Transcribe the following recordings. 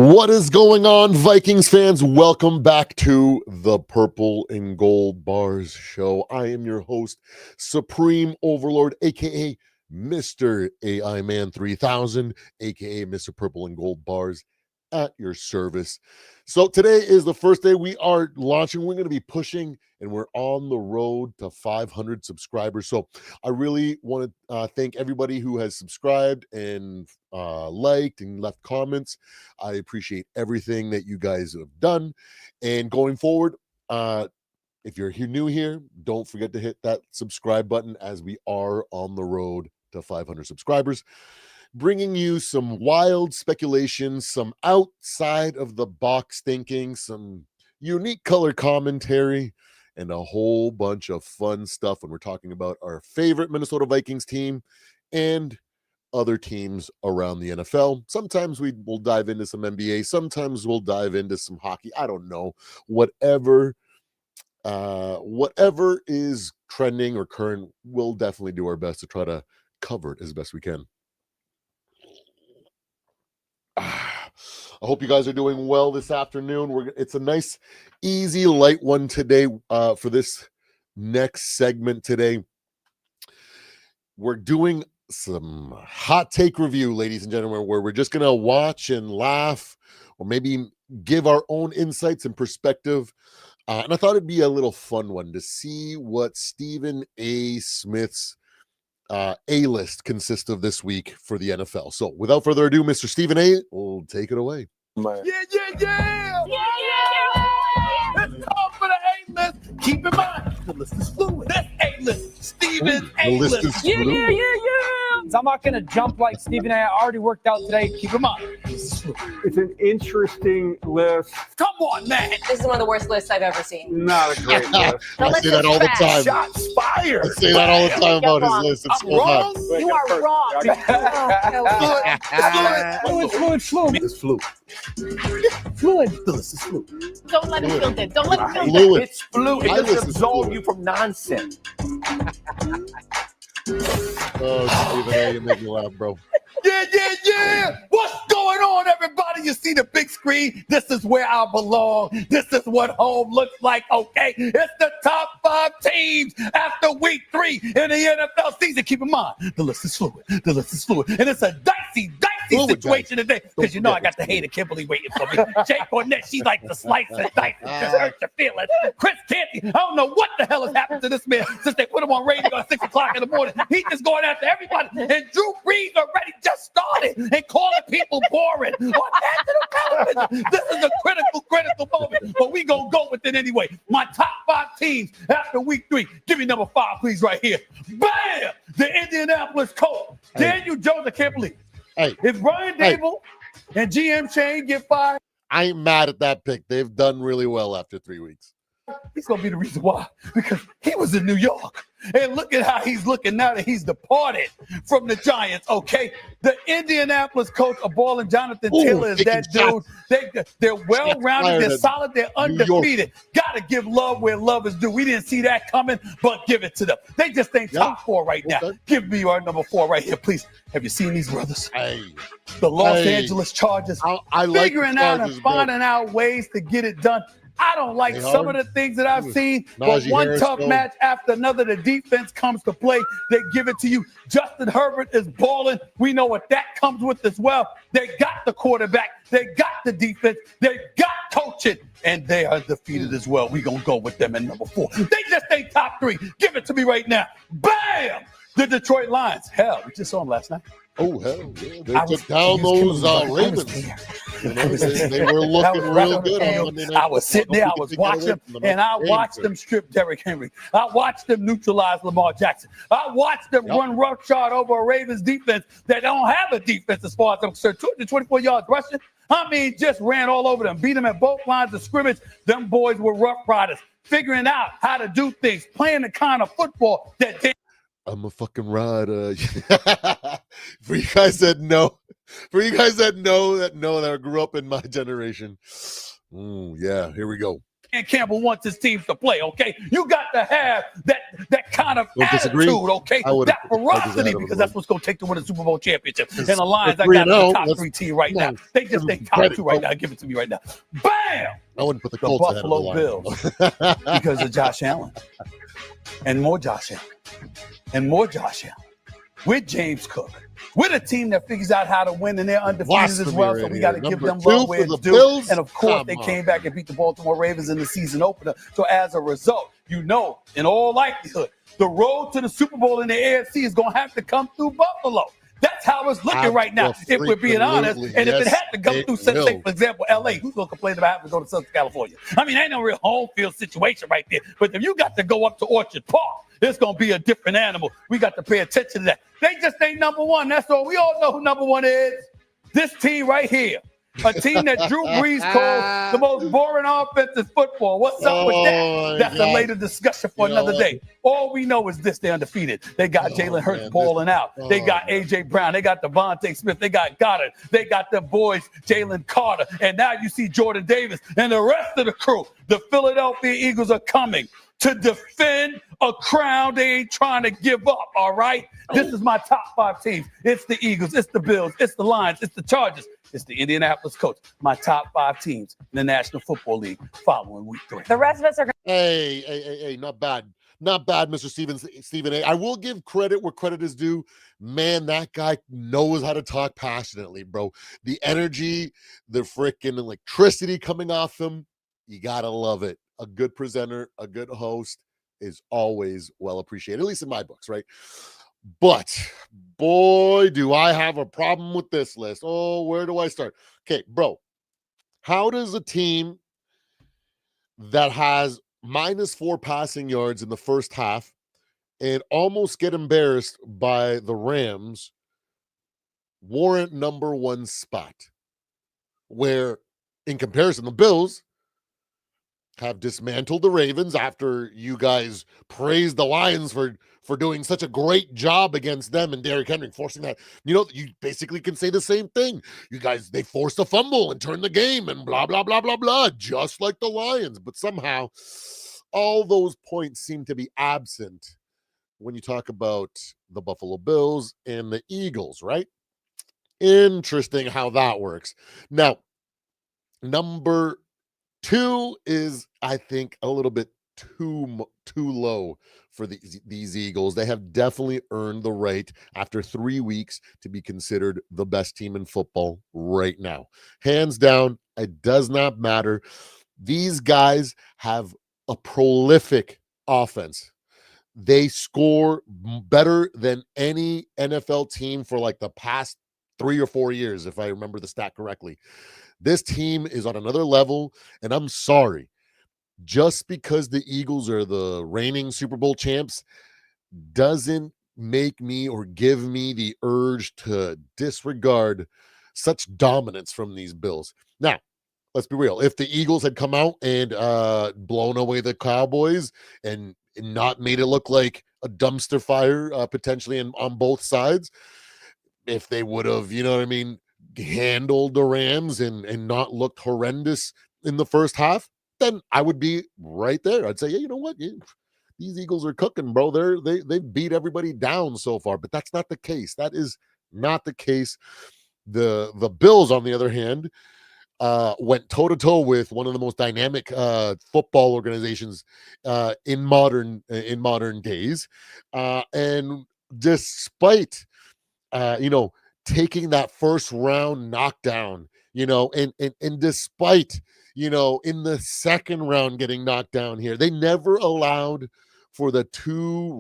What is going on, Vikings fans? Welcome back to the Purple and Gold Bars show. I am your host, Supreme Overlord, aka Mr. AI Man 3000, aka Mr. Purple and Gold Bars, at your service. So today is the first day we are launching. We're going to be pushing, and we're on the road to 500 subscribers. So I really want to thank everybody who has subscribed and liked and left comments. I appreciate everything that you guys have done. And going forward, if you're new here, don't forget to hit that subscribe button, as we are on the road to 500 subscribers, bringing you some wild speculation, some outside of the box thinking, some unique color commentary, and a whole bunch of fun stuff when we're talking about our favorite Minnesota Vikings team and other teams around the NFL. Sometimes we will dive into some NBA. Sometimes we'll dive into some hockey. I don't know. Whatever is trending or current, we'll definitely do our best to try to cover it as best we can. I hope you guys are doing well this afternoon. It's a nice, easy, light one today for this next segment today. We're doing some hot take review, ladies and gentlemen, where we're just going to watch and laugh or maybe give our own insights and perspective. And I thought it'd be a little fun one to see what Stephen A. Smith's A-list consists of this week for the NFL. So without further ado, Mr. Stephen A. will take it away. Yeah! It's time for the A-list. Keep in mind, the list is fluid. This A-list, Stephen's A-list. Yeah. I'm not going to jump like Stephen A. I already worked out today. Keep in mind, It's an interesting list. Come on, man. This is one of the worst lists I've ever seen. Not a great list. I say that all the time. Shots fired. I say that all the time about his list. It's I'm wrong. You are wrong. fluid. It's fluid. Fluid. The list is fluid. Don't let him feel that. Don't let him feel that. Fluid. It's fluid. It I doesn't listen to absolve fluid. you from nonsense. Oh, Stephen A., you make me laugh, bro. Yeah. What's going on, everybody? You see the big screen? This is where I belong. This is what home looks like, okay? It's the top 5 teams after week 3 in the NFL season. Keep in mind, the list is fluid. And it's a dicey situation today. Because you know I got the hater Kimberly waiting for me. Jay Cornett, she's like the slice and dice. Just hurt your feelings. Chris Canty, I don't know what the hell has happened to this man since they put him on radio at 6 o'clock in the morning. He just going after everybody. And Drew Brees already just started and calling people boring on national television. This is a critical moment, but we gonna go with it anyway. My top 5 teams after week 3. Give me number 5, please, right here. Bam! The Indianapolis Colts. Daniel Jones, I can't believe it. Hey, If Brian Dable and GM Shane get fired, I ain't mad at that pick. They've done really well after 3 weeks. he's gonna be the reason why. Because he was in New York. And look at how he's looking now that he's departed from the Giants, okay? The Indianapolis coach of ball and Jonathan Taylor is that dude. They're well-rounded. They're solid. They're undefeated. Got to give love where love is due. We didn't see that coming, but give it to them. They just ain't top 4 right now. Okay. Give me our number 4 right here, please. Have you seen these brothers? Hey, The Los Angeles Chargers. I like Figuring the out Chargers, and bro. finding out ways to get it done. I don't like They some are. of the things that I've seen, but Najee one Harris, tough though. match after another, the defense comes to play. They give it to you. Justin Herbert is balling. We know what that comes with as well. They got the quarterback. They got the defense. They got coaching, and they are defeated as well. We're going to go with them at number 4. They just ain't top 3. Give it to me right now. Bam! The Detroit Lions. Hell, we just saw them last night. Oh, hell yeah. They I took was- down those I was Ravens. there. You know, they were looking real good on Monday Night I was sitting there, I Football. was Nobody could get away watching, from them. and I That's watched crazy. them strip Derrick Henry. I watched them neutralize Lamar Jackson. I watched them run roughshod over a Ravens defense that don't have a defense as far as I'm concerned. 224 yards rushing. I mean, just ran all over them, beat them at both lines of scrimmage. Them boys were rough riders, figuring out how to do things, playing the kind of football that they I'm a fucking rider. For you guys that know, that grew up in my generation. Yeah, here we go. Dan Campbell wants his teams to play, okay? You got to have that kind of Don't disagree. attitude, okay? I would've That put the Chargers ferocity, ahead of because them. that's what's going to take to win a Super Bowl championship. And Because the Lions, I they're got the 3-0. top Let's- 3 team right come now. on. They just Give think them top credit, 2 right bro. now. Give it to me right now. Bam! I wouldn't put the The Colts ahead of the Buffalo Lions. because of Josh Allen. And more Josh Allen. And more Josh Allen. With James Cook. With a team that figures out how to win, and they're undefeated as Blasphemy well. So right we got to here. give Number them 2 love for where the it's due. Bills? And of course, Come they on. came back and beat the Baltimore Ravens in the season opener. So as a result, you know, in all likelihood, the road to the Super Bowl in the AFC is going to have to come through Buffalo. That's how it's looking right now, if we're being honest. And if it Yes, had to come it through, say, will. for example, LA, who's going to complain about having to go to Southern California? I mean, ain't no real home field situation right there. But if you got to go up to Orchard Park, it's going to be a different animal. We got to pay attention to that. They just ain't number one. That's all. We all know who number one is. This team right here. A team that Drew Brees called the most boring offense in football. What's up with Oh, that? my That's a God. later discussion for You know another what? day. All we know is this: they're undefeated. They got Jalen Hurts man, balling out. They oh, got A.J. Brown. They got Devontae Smith. They got Goddard. They got the boys, Jalen Carter. And now you see Jordan Davis and the rest of the crew. The Philadelphia Eagles are coming to defend a crown they ain't trying to give up, all right? This is my top 5 teams. It's the Eagles, it's the Bills, it's the Lions, it's the Chargers, it's the Indianapolis Colts. My top 5 teams in the National Football League following week 3. The rest of us are going Hey, not bad. Not bad, Mr. Stephen A. I will give credit where credit is due. Man, that guy knows how to talk passionately, bro. The energy, the freaking electricity coming off him, you gotta love it. A good presenter, a good host is always well appreciated, at least in my books, right? But boy, do I have a problem with this list. Oh, where do I start? Okay, bro, how does a team that has -4 passing yards in the first half and almost get embarrassed by the Rams warrant number 1 spot? Where, in comparison, the Bills have dismantled the Ravens after you guys praised the Lions for doing such a great job against them and Derrick Henry forcing that. You know, you basically can say the same thing. You guys, they forced a fumble and turned the game and blah, blah, blah, blah, blah, just like the Lions. But somehow all those points seem to be absent when you talk about the Buffalo Bills and the Eagles, right? Interesting how that works. Now, number 2 is, I think, a little bit too low for these Eagles. They have definitely earned the right after 3 weeks to be considered the best team in football right now. Hands down, it does not matter. These guys have a prolific offense. They score better than any NFL team for like the past 3 or 4 years, if I remember the stat correctly. This team is on another level, and I'm sorry. Just because the Eagles are the reigning Super Bowl champs doesn't make me or give me the urge to disregard such dominance from these Bills. Now, let's be real. If the Eagles had come out and blown away the Cowboys and not made it look like a dumpster fire potentially on both sides, if they would have, you know what I mean, handled the Rams and not looked horrendous in the first half, then I would be right there. I'd say, yeah, you know what? Yeah, these Eagles are cooking, bro. They beat everybody down so far, but that's not the case. That is not the case. The Bills, on the other hand, went toe-to-toe with one of the most dynamic football organizations in modern days. And despite taking that first round knockdown, and despite, in the second round getting knocked down here, they never allowed for the two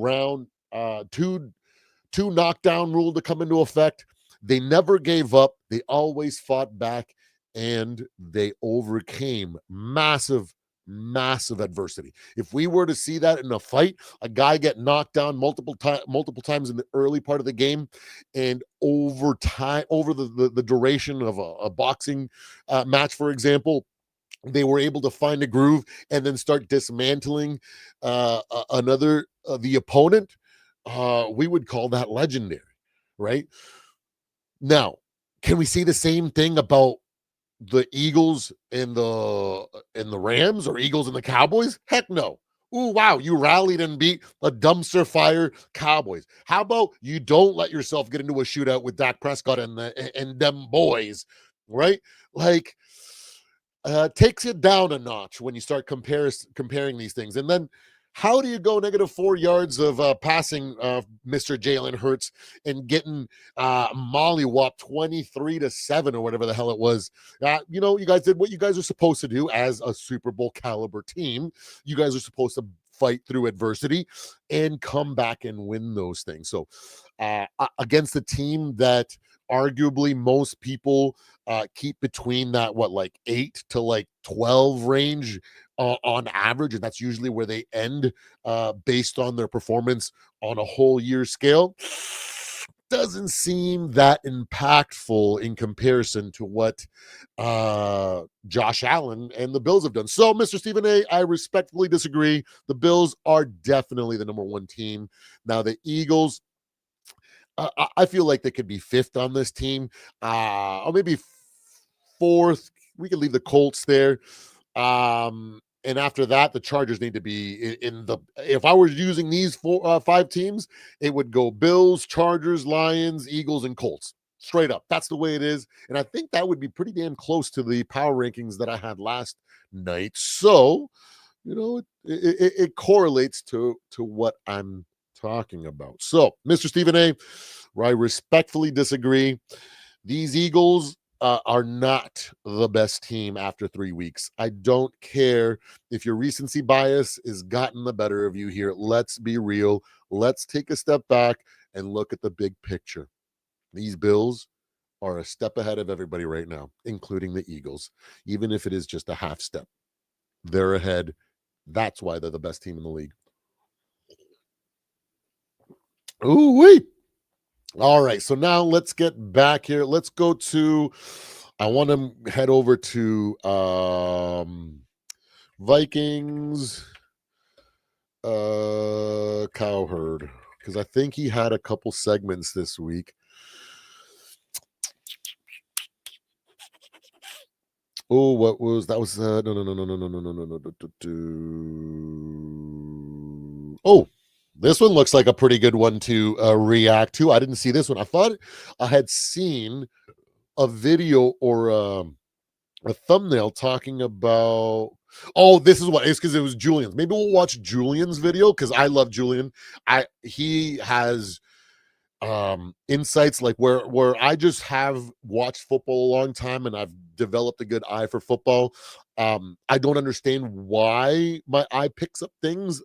knockdown rule to come into effect. They never gave up. They always fought back, and they overcame massive adversity. If we were to see that in a fight, a guy get knocked down multiple times in the early part of the game, and over the duration of a boxing match, for example, they were able to find a groove and then start dismantling the opponent, we would call that legendary, right? Now, can we say the same thing about the Eagles and the Rams or Eagles and the Cowboys? Heck no. Ooh, wow, you rallied and beat a dumpster fire Cowboys. How about you don't let yourself get into a shootout with Dak Prescott and them boys, right? Like, takes it down a notch when you start comparing these things. And then how do you go -4 yards of passing Mr. Jalen Hurts and getting mollywhopped 23-7 or whatever the hell it was? You guys did what you guys are supposed to do as a Super Bowl caliber team. You guys are supposed to fight through adversity and come back and win those things. So against a team that arguably most people keep between that, 8 to 12 range on average, and that's usually where they end based on their performance on a whole year scale, doesn't seem that impactful in comparison to what Josh Allen and the Bills have done. So, Mr. Stephen A., I respectfully disagree. The Bills are definitely the number one team. Now, the Eagles, I feel like they could be fifth on this team, or maybe fourth. We could leave the Colts there. And after that, the Chargers need to be in the. If I was using these 5 teams, it would go Bills, Chargers, Lions, Eagles, and Colts. Straight up. That's the way it is. And I think that would be pretty damn close to the power rankings that I had last night. So, it correlates to what I'm talking about. So, Mr. Stephen A., where I respectfully disagree. These Eagles are not the best team after 3 weeks. I don't care if your recency bias is gotten the better of you here. Let's be real. Let's take a step back and look at the big picture. These Bills are a step ahead of everybody right now, including the Eagles, even if it is just a half step. They're ahead. That's why they're the best team in the league. Ooh-wee. All right, so now let's get back here. Let's go to, I want to head over to Vikings Cowherd, because I think he had a couple segments this week. Oh, what was that? Was no. Oh, this one looks like a pretty good one to react to. I didn't see this one. I thought I had seen a video or a thumbnail talking about. Oh, this is what it's because it was Julian's. Maybe we'll watch Julian's video because I love Julian. He has insights like where I just have watched football a long time and I've developed a good eye for football. I don't understand why my eye picks up things.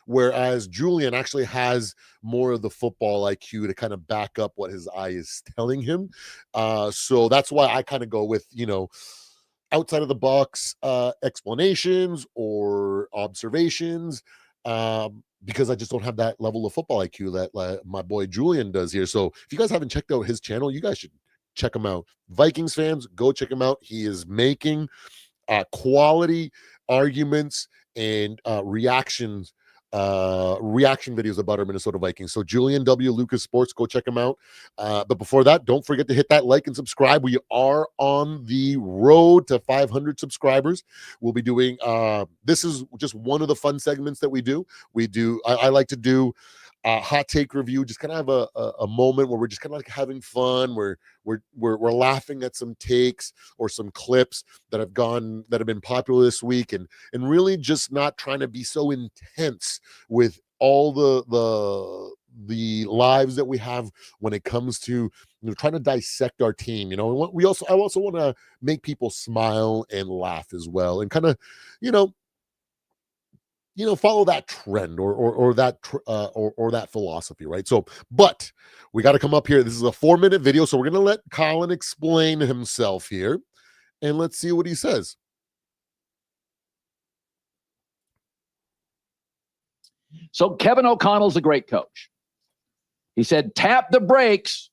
Whereas Julian actually has more of the football IQ to kind of back up what his eye is telling him. So that's why I kind of go with, outside of the box explanations or observations, because I just don't have that level of football IQ that my boy Julian does here. So if you guys haven't checked out his channel, you guys should check him out. Vikings fans, go check him out. He is making quality arguments and reaction videos about our Minnesota Vikings. So Julian W. Lucas Sports, go check him out. But before that, don't forget to hit that like and subscribe. We are on the road to 500 subscribers. We'll be doing this is just one of the fun segments that we do. I like to do hot take review, just kind of have a moment where we're just kind of like having fun, where we're laughing at some takes or some clips that have been popular this week, and really just not trying to be so intense with all the lives that we have when it comes to trying to dissect our team. I also want to make people smile and laugh as well, and kind of follow that trend or that philosophy, right? So, but we got to come up here. This is a 4-minute video, so we're going to let Colin explain himself here, and let's see what he says. So Kevin O'Connell's a great coach. He said, tap the brakes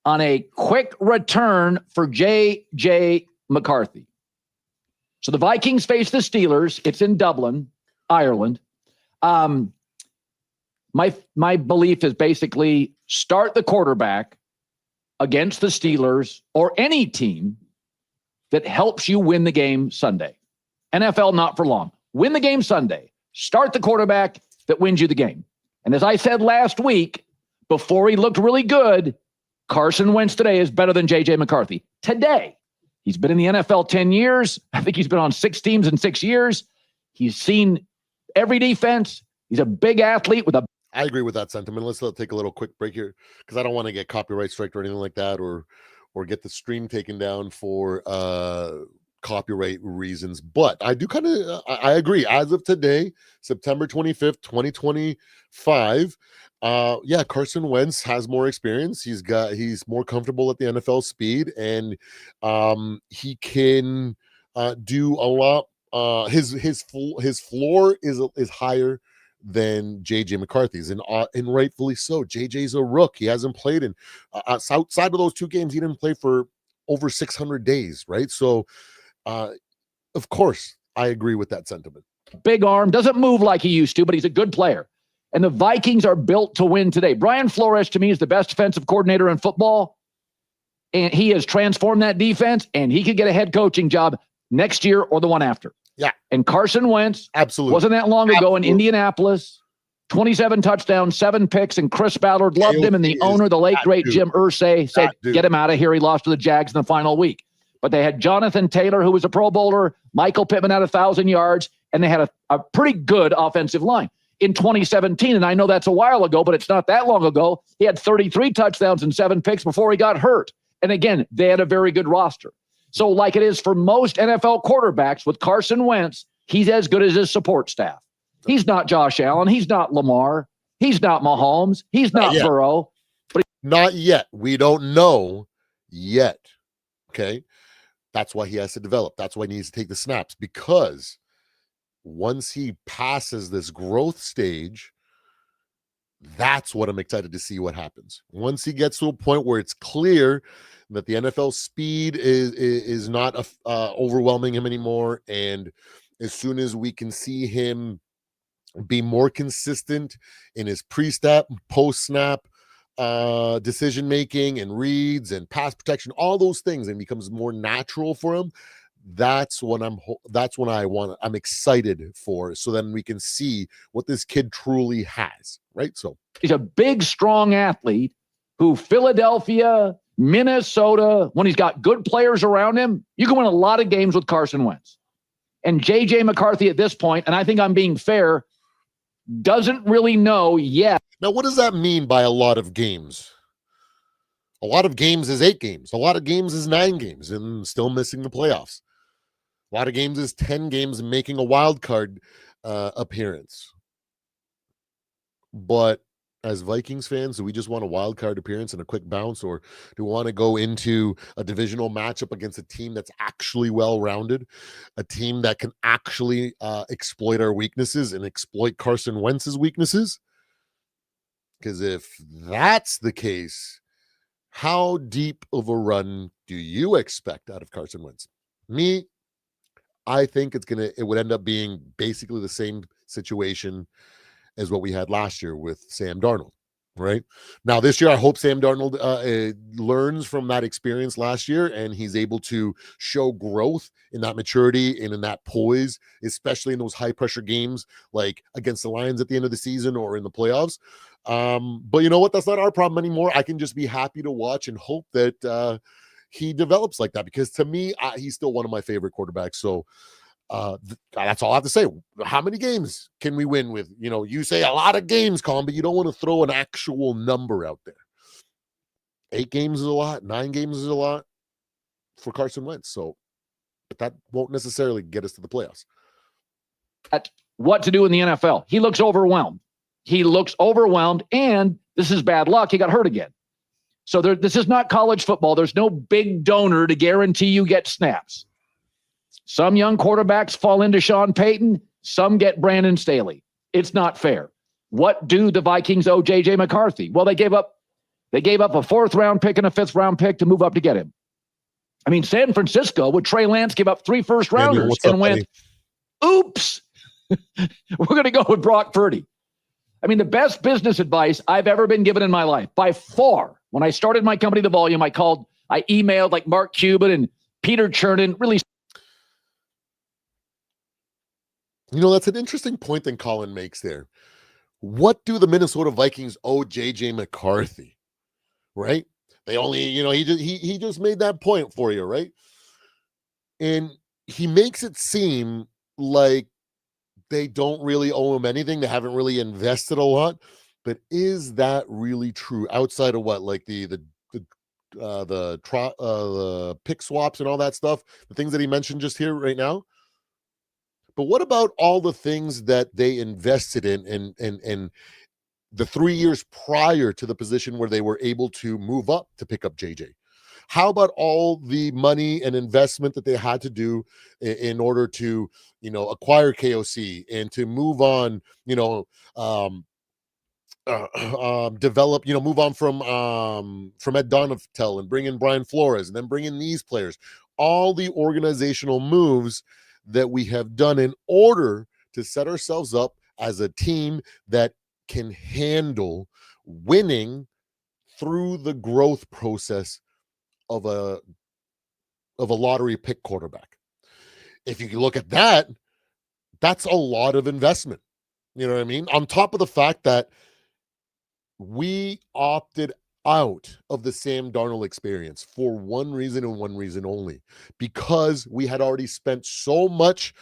on a quick return for J.J. McCarthy. So the Vikings face the Steelers. It's in Dublin, Ireland. My belief is basically start the quarterback against the Steelers or any team that helps you win the game Sunday. NFL, not for long. Win the game Sunday. Start the quarterback that wins you the game. And as I said last week, before he looked really good, Carson Wentz today is better than J.J. McCarthy. Today. He's been in the NFL 10 years. I think he's been on 6 teams in 6 years. He's seen every defense. He's a big athlete with a... I agree with that sentiment. Let's take a little quick break here because I don't want to get copyright striked or anything like that or get the stream taken down for copyright reasons. But I do kind of, I agree. As of today, September 25th, 2025, Carson Wentz has more experience. He's more comfortable at the NFL speed, and he can do a lot. His floor is higher than JJ McCarthy's, and rightfully so. JJ's a rook. He hasn't played in outside of those 2 games. He didn't play for over 600 days, right? So, of course, I agree with that sentiment. Big arm, doesn't move like he used to, but he's a good player. And the Vikings are built to win today. Brian Flores, to me, is the best defensive coordinator in football. And he has transformed that defense, and he could get a head coaching job next year or the one after. Yeah. And Carson Wentz absolutely wasn't that long ago in Indianapolis. 27 touchdowns, 7 picks, and Chris Ballard loved him. And the owner, the late, great Jim Irsay, said, get him out of here. He lost to the Jags in the final week. But they had Jonathan Taylor, who was a Pro Bowler. Michael Pittman had 1,000 yards. And they had a pretty good offensive line. In 2017, and I know that's a while ago, but it's not that long ago, he had 33 touchdowns and 7 picks before he got hurt. And again, they had a very good roster. So like it is for most NFL quarterbacks with Carson Wentz, he's as good as his support staff. He's not Josh Allen. He's not Lamar. He's not Mahomes. He's not Burrow. But not yet. We don't know yet. Okay? That's why he has to develop. That's why he needs to take the snaps, because once he passes this growth stage, that's what I'm excited to see what happens. Once he gets to a point where it's clear that the NFL speed is not overwhelming him anymore, and as soon as we can see him be more consistent in his pre-snap, post-snap decision-making and reads and pass protection, all those things, and becomes more natural for him, that's when I'm excited for, so then we can see what this kid truly has, right? So he's a big, strong athlete who Philadelphia, Minnesota, when he's got good players around him, you can win a lot of games with Carson Wentz. And J.J. McCarthy at this point, and I think I'm being fair, doesn't really know yet. Now, what does that mean by a lot of games? A lot of games is 8 games. A lot of games is 9 games and still missing the playoffs. A lot of games is 10 games and making a wild card appearance. But as Vikings fans, do we just want a wild card appearance and a quick bounce, or do we want to go into a divisional matchup against a team that's actually well-rounded, a team that can actually exploit our weaknesses and exploit Carson Wentz's weaknesses? Because if that's the case, how deep of a run do you expect out of Carson Wentz? Me, I think it would end up being basically the same situation as what we had last year with Sam Darnold, right? Now, this year, I hope Sam Darnold learns from that experience last year, and he's able to show growth in that maturity and in that poise, especially in those high-pressure games like against the Lions at the end of the season or in the playoffs. But you know what? That's not our problem anymore. I can just be happy to watch and hope that he develops like that, because to me, he's still one of my favorite quarterbacks. So that's all I have to say. How many games can we win with? You say a lot of games, Colin, but you don't want to throw an actual number out there. 8 games is a lot. 9 games is a lot for Carson Wentz. So, but that won't necessarily get us to the playoffs. What to do in the NFL? He looks overwhelmed. And this is bad luck. He got hurt again. So this is not college football. There's no big donor to guarantee you get snaps. Some young quarterbacks fall into Sean Payton. Some get Brandon Staley. It's not fair. What do the Vikings owe J.J. McCarthy? Well, they gave up a 4th-round pick and a 5th-round pick to move up to get him. I mean, San Francisco with Trey Lance gave up 3 first-rounders and went, oops, we're going to go with Brock Purdy. I mean, the best business advice I've ever been given in my life, by far. When I started my company, The Volume, I emailed like Mark Cuban and Peter Chernin really. That's an interesting point that Colin makes there. What do the Minnesota Vikings owe JJ McCarthy? Right? They only, he just made that point for you, right? And he makes it seem like they don't really owe him anything. They haven't really invested a lot. But is that really true? Outside of what, like the pick swaps and all that stuff, the things that he mentioned just here right now. But what about all the things that they invested in and the 3 years prior to the position where they were able to move up to pick up JJ? How about all the money and investment that they had to do in order to, acquire KOC and to move on, develop, move on from Ed Donatel and bring in Brian Flores and then bring in these players, all the organizational moves that we have done in order to set ourselves up as a team that can handle winning through the growth process of a lottery pick quarterback. If you look at that, that's a lot of investment. You know what I mean? On top of the fact that we opted out of the Sam Darnold experience for one reason and one reason only, because we had already spent so much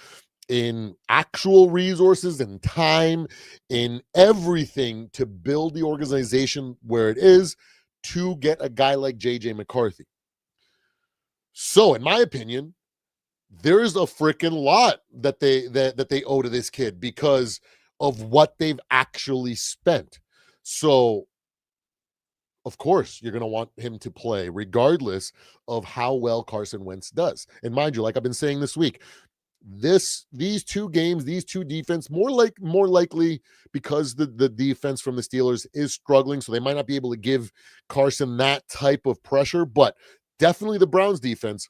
in actual resources and time in everything to build the organization where it is to get a guy like JJ McCarthy. So in my opinion, there's a freaking lot that they owe to this kid because of what they've actually spent. So of course, you're going to want him to play regardless of how well Carson Wentz does. And mind you, like I've been saying this week, these two games, these two defense, more likely because the defense from the Steelers is struggling, so they might not be able to give Carson that type of pressure, but definitely the Browns defense.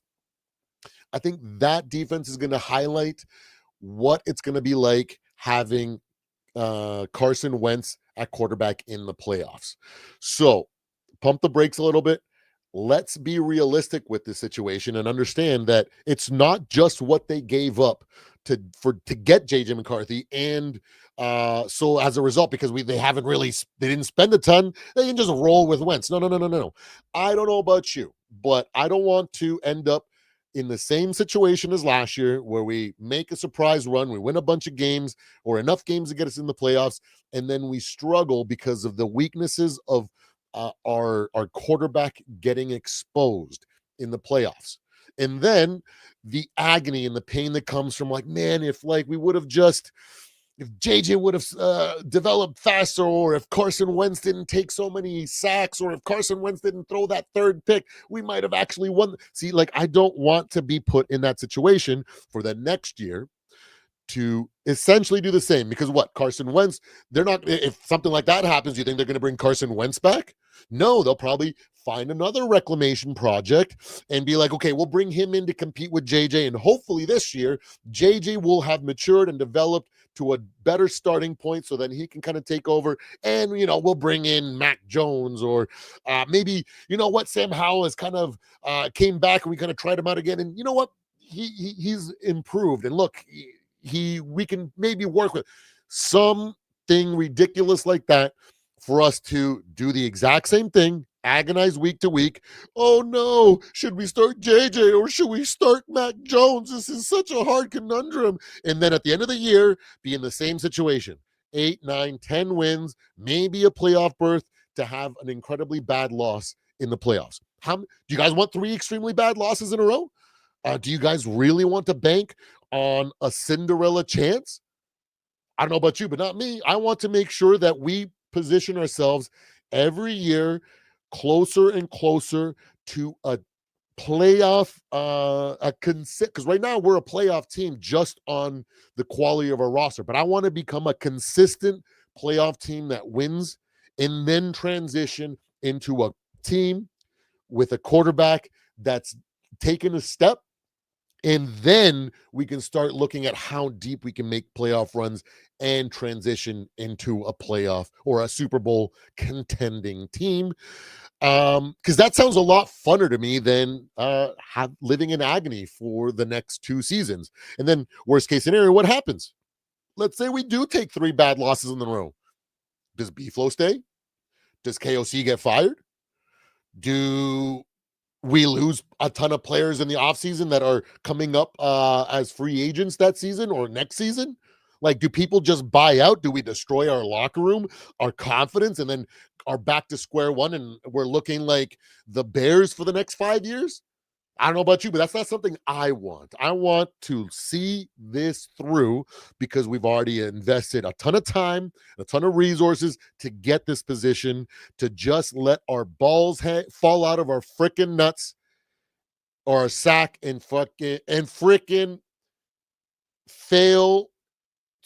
I think that defense is going to highlight what it's going to be like having Carson Wentz at quarterback in the playoffs. So pump the brakes a little bit. Let's be realistic with this situation and understand that it's not just what they gave up to get JJ McCarthy. And so as a result, because they didn't spend a ton, they can just roll with Wentz. No. I don't know about you, but I don't want to end up in the same situation as last year where we make a surprise run, we win a bunch of games or enough games to get us in the playoffs, and then we struggle because of the weaknesses of our quarterback getting exposed in the playoffs. And then the agony and the pain that comes from if JJ would have developed faster, or if Carson Wentz didn't take so many sacks, or if Carson Wentz didn't throw that third pick, we might have actually won. See, I don't want to be put in that situation for the next year to essentially do the same, because Carson Wentz, they're not, if something like that happens, you think they're going to bring Carson Wentz back? No, they'll probably find another reclamation project and be like, okay, we'll bring him in to compete with JJ. And hopefully this year, JJ will have matured and developed to a better starting point so then he can kind of take over. And, we'll bring in Mac Jones, or maybe, Sam Howell has kind of came back and we kind of tried him out again. And you know what? He's improved. And look, we can maybe work with something ridiculous like that for us to do the exact same thing, agonize week to week. Oh no, should we start JJ or should we start Mac Jones? This is such a hard conundrum. And then at the end of the year, be in the same situation. 8, 9, 10 wins, maybe a playoff berth, to have an incredibly bad loss in the playoffs. Do you guys want 3 extremely bad losses in a row? Do you guys really want to bank on a Cinderella chance? I don't know about you, but not me. I want to make sure that we position ourselves every year closer and closer to a playoff, because right now we're a playoff team just on the quality of our roster. But I want to become a consistent playoff team that wins and then transition into a team with a quarterback that's taken a step And then we can start looking at how deep we can make playoff runs and transition into a playoff or a Super Bowl contending team. Because that sounds a lot funner to me than living in agony for the next 2 seasons. And then worst case scenario, what happens? Let's say we do take 3 bad losses in a row. Does B-Flow stay? Does KOC get fired? Do we lose a ton of players in the offseason that are coming up as free agents that season or next season? Like, do people just buy out? Do we destroy our locker room, our confidence, and then are back to square one and we're looking like the Bears for the next 5 years? I don't know about you, but that's not something I want. I want to see this through because we've already invested a ton of time, a ton of resources to get this position, to just let our balls fall out of our freaking nuts or our sack and freaking fail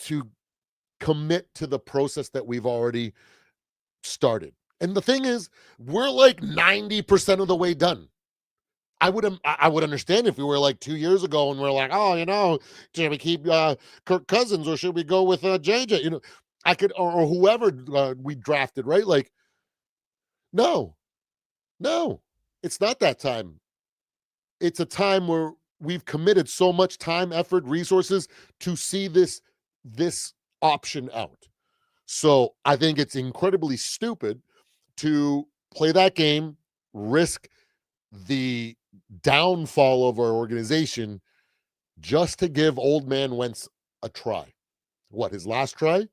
to commit to the process that we've already started. And the thing is, we're like 90% of the way done. I would understand if we were like 2 years ago and we're like, oh, should we keep Kirk Cousins or should we go with JJ? I could, or whoever we drafted, right? Like, no, it's not that time. It's a time where we've committed so much time, effort, resources to see this option out. So I think it's incredibly stupid to play that game, risk the downfall of our organization just to give old man Wentz a try. What, his last try?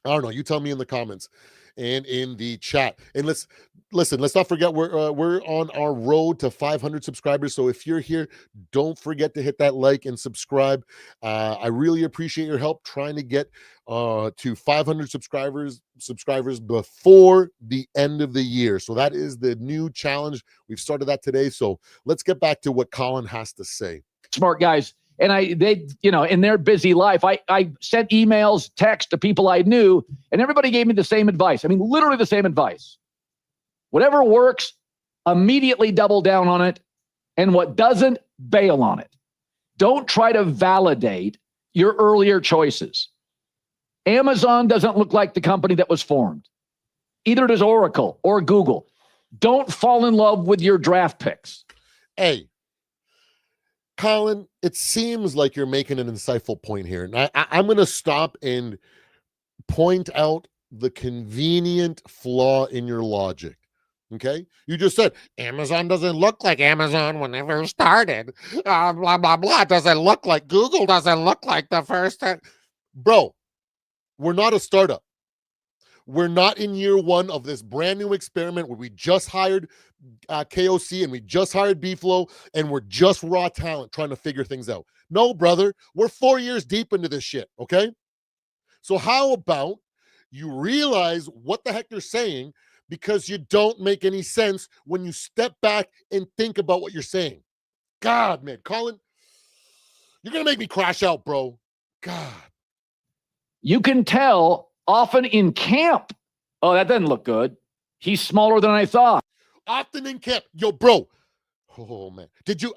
I don't know. You tell me in the comments and in the chat. And let's not forget we're on our road to 500 subscribers. So if you're here, don't forget to hit that like and subscribe. I really appreciate your help trying to get to 500 subscribers before the end of the year. So that is the new challenge. We've started that today. So let's get back to what Colin has to say. Smart guys. And they in their busy life, I sent emails, text to people I knew, and everybody gave me the same advice. I mean, literally the same advice. Whatever works, immediately double down on it. And what doesn't, bail on it. Don't try to validate your earlier choices. Amazon doesn't look like the company that was formed. Either does Oracle or Google. Don't fall in love with your draft picks. Hey, Colin, it seems like you're making an insightful point here. And I'm going to stop and point out the convenient flaw in your logic. Okay? You just said, Amazon doesn't look like Amazon when it first started. Blah, blah, blah. Doesn't look like Google. Doesn't look like the first. Bro, we're not a startup. We're not in year one of this brand new experiment where we just hired KOC and we just hired B-Flow and we're just raw talent trying to figure things out. No, brother, we're 4 years deep into this shit, okay? So how about you realize what the heck they're saying because you don't make any sense when you step back and think about what you're saying. God, man, Colin, you're going to make me crash out, bro. God. You can tell often in camp, oh, that doesn't look good. He's smaller than I thought. Often in camp. Yo, bro. Oh, man. Did you...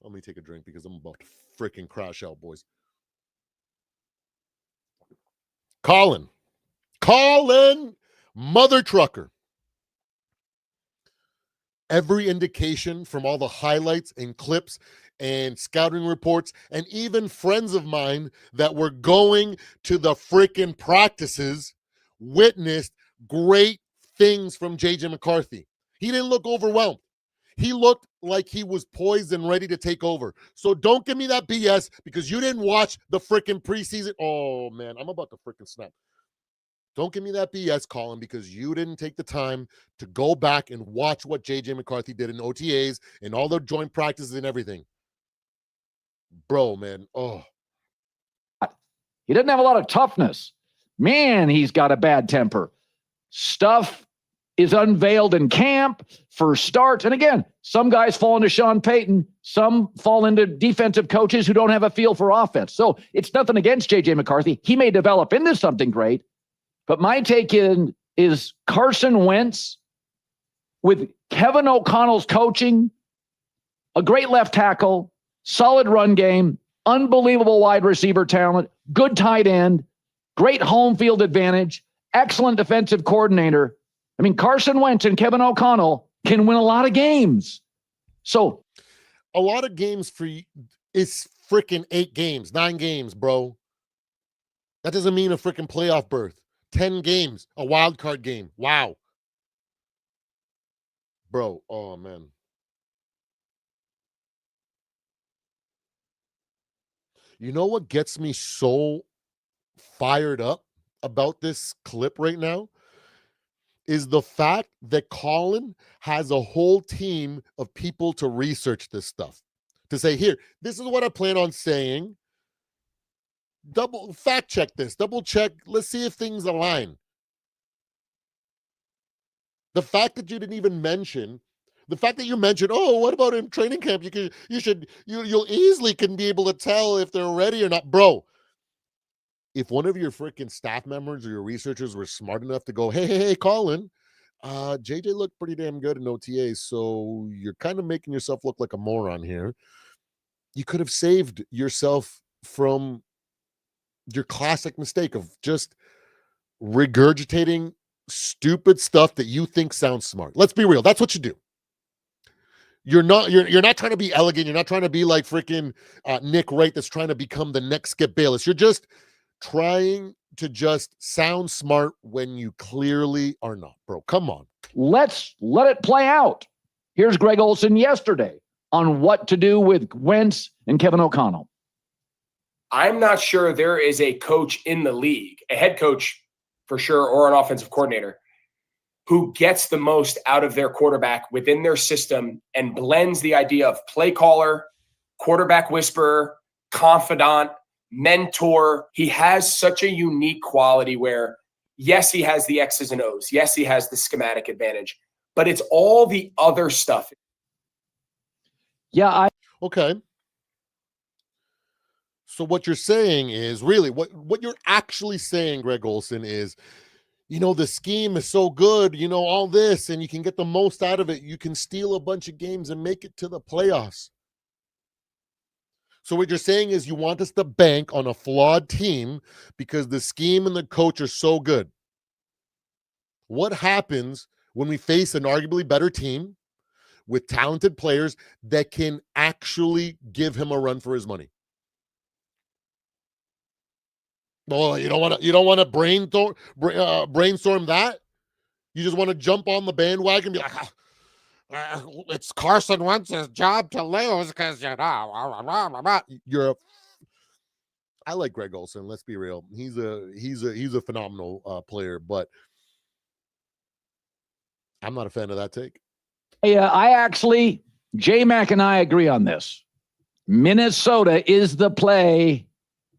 Let me take a drink because I'm about to freaking crash out, boys. Colin, mother trucker. Every indication from all the highlights and clips and scouting reports and even friends of mine that were going to the freaking practices witnessed great things from JJ McCarthy. He didn't look overwhelmed. He looked like he was poised and ready to take over. So don't give me that BS because you didn't watch the freaking preseason. Oh, man, I'm about to freaking snap. Don't give me that BS, Colin, because you didn't take the time to go back and watch what JJ McCarthy did in OTAs and all the joint practices and everything. Bro, man. Oh. He doesn't have a lot of toughness. Man, he's got a bad temper. Stuff is unveiled in camp for starts. And again, some guys fall into Sean Payton. Some fall into defensive coaches who don't have a feel for offense. So it's nothing against JJ McCarthy. He may develop into something great. But my take is Carson Wentz with Kevin O'Connell's coaching a great left tackle, solid run game, unbelievable wide receiver talent, good tight end, great home field advantage, excellent defensive coordinator. I mean, Carson Wentz and Kevin O'Connell can win a lot of games. So a lot of games for you is freaking 8 games, 9 games, bro. That doesn't mean a freaking playoff berth. 10 games, a wild card game. Wow. Bro, oh man. You know what gets me so fired up about this clip right now? Is the fact that Colin has a whole team of people to research this stuff. To say, here, this is what I plan on saying. Double fact check this, double check. Let's see if things align. The fact that you didn't even mention, the fact that you mentioned, oh, what about in training camp? You'll easily can be able to tell if they're ready or not, bro. If one of your freaking staff members or your researchers were smart enough to go, hey, Colin, JJ looked pretty damn good in OTA, so you're kind of making yourself look like a moron here. You could have saved yourself from your classic mistake of just regurgitating stupid stuff that you think sounds smart. Let's be real. That's what you do. You're not trying to be elegant. You're not trying to be like freaking Nick Wright that's trying to become the next Skip Bayless. You're just trying to just sound smart when you clearly are not, bro. Come on. let's let it play out. Here's Greg Olson yesterday on what to do with Wentz and Kevin O'Connell. I'm not sure there is a coach in the league, a head coach for sure, or an offensive coordinator, who gets the most out of their quarterback within their system and blends the idea of play caller, quarterback whisperer, confidant, mentor. He has such a unique quality where, yes, he has the X's and O's. Yes, he has the schematic advantage, but it's all the other stuff. Yeah, Okay. So what you're saying is really what you're actually saying, Greg Olson, is, the scheme is so good, all this, and you can get the most out of it. You can steal a bunch of games and make it to the playoffs. So what you're saying is you want us to bank on a flawed team because the scheme and the coach are so good. What happens when we face an arguably better team with talented players that can actually give him a run for his money? Well, you don't want to brainstorm that. You just want to jump on the bandwagon and be like, it's Carson Wentz's job to lose because I like Greg Olson. Let's be real. He's a phenomenal player, but I'm not a fan of that take. I actually, J-Mac and I agree on this. Minnesota is the play.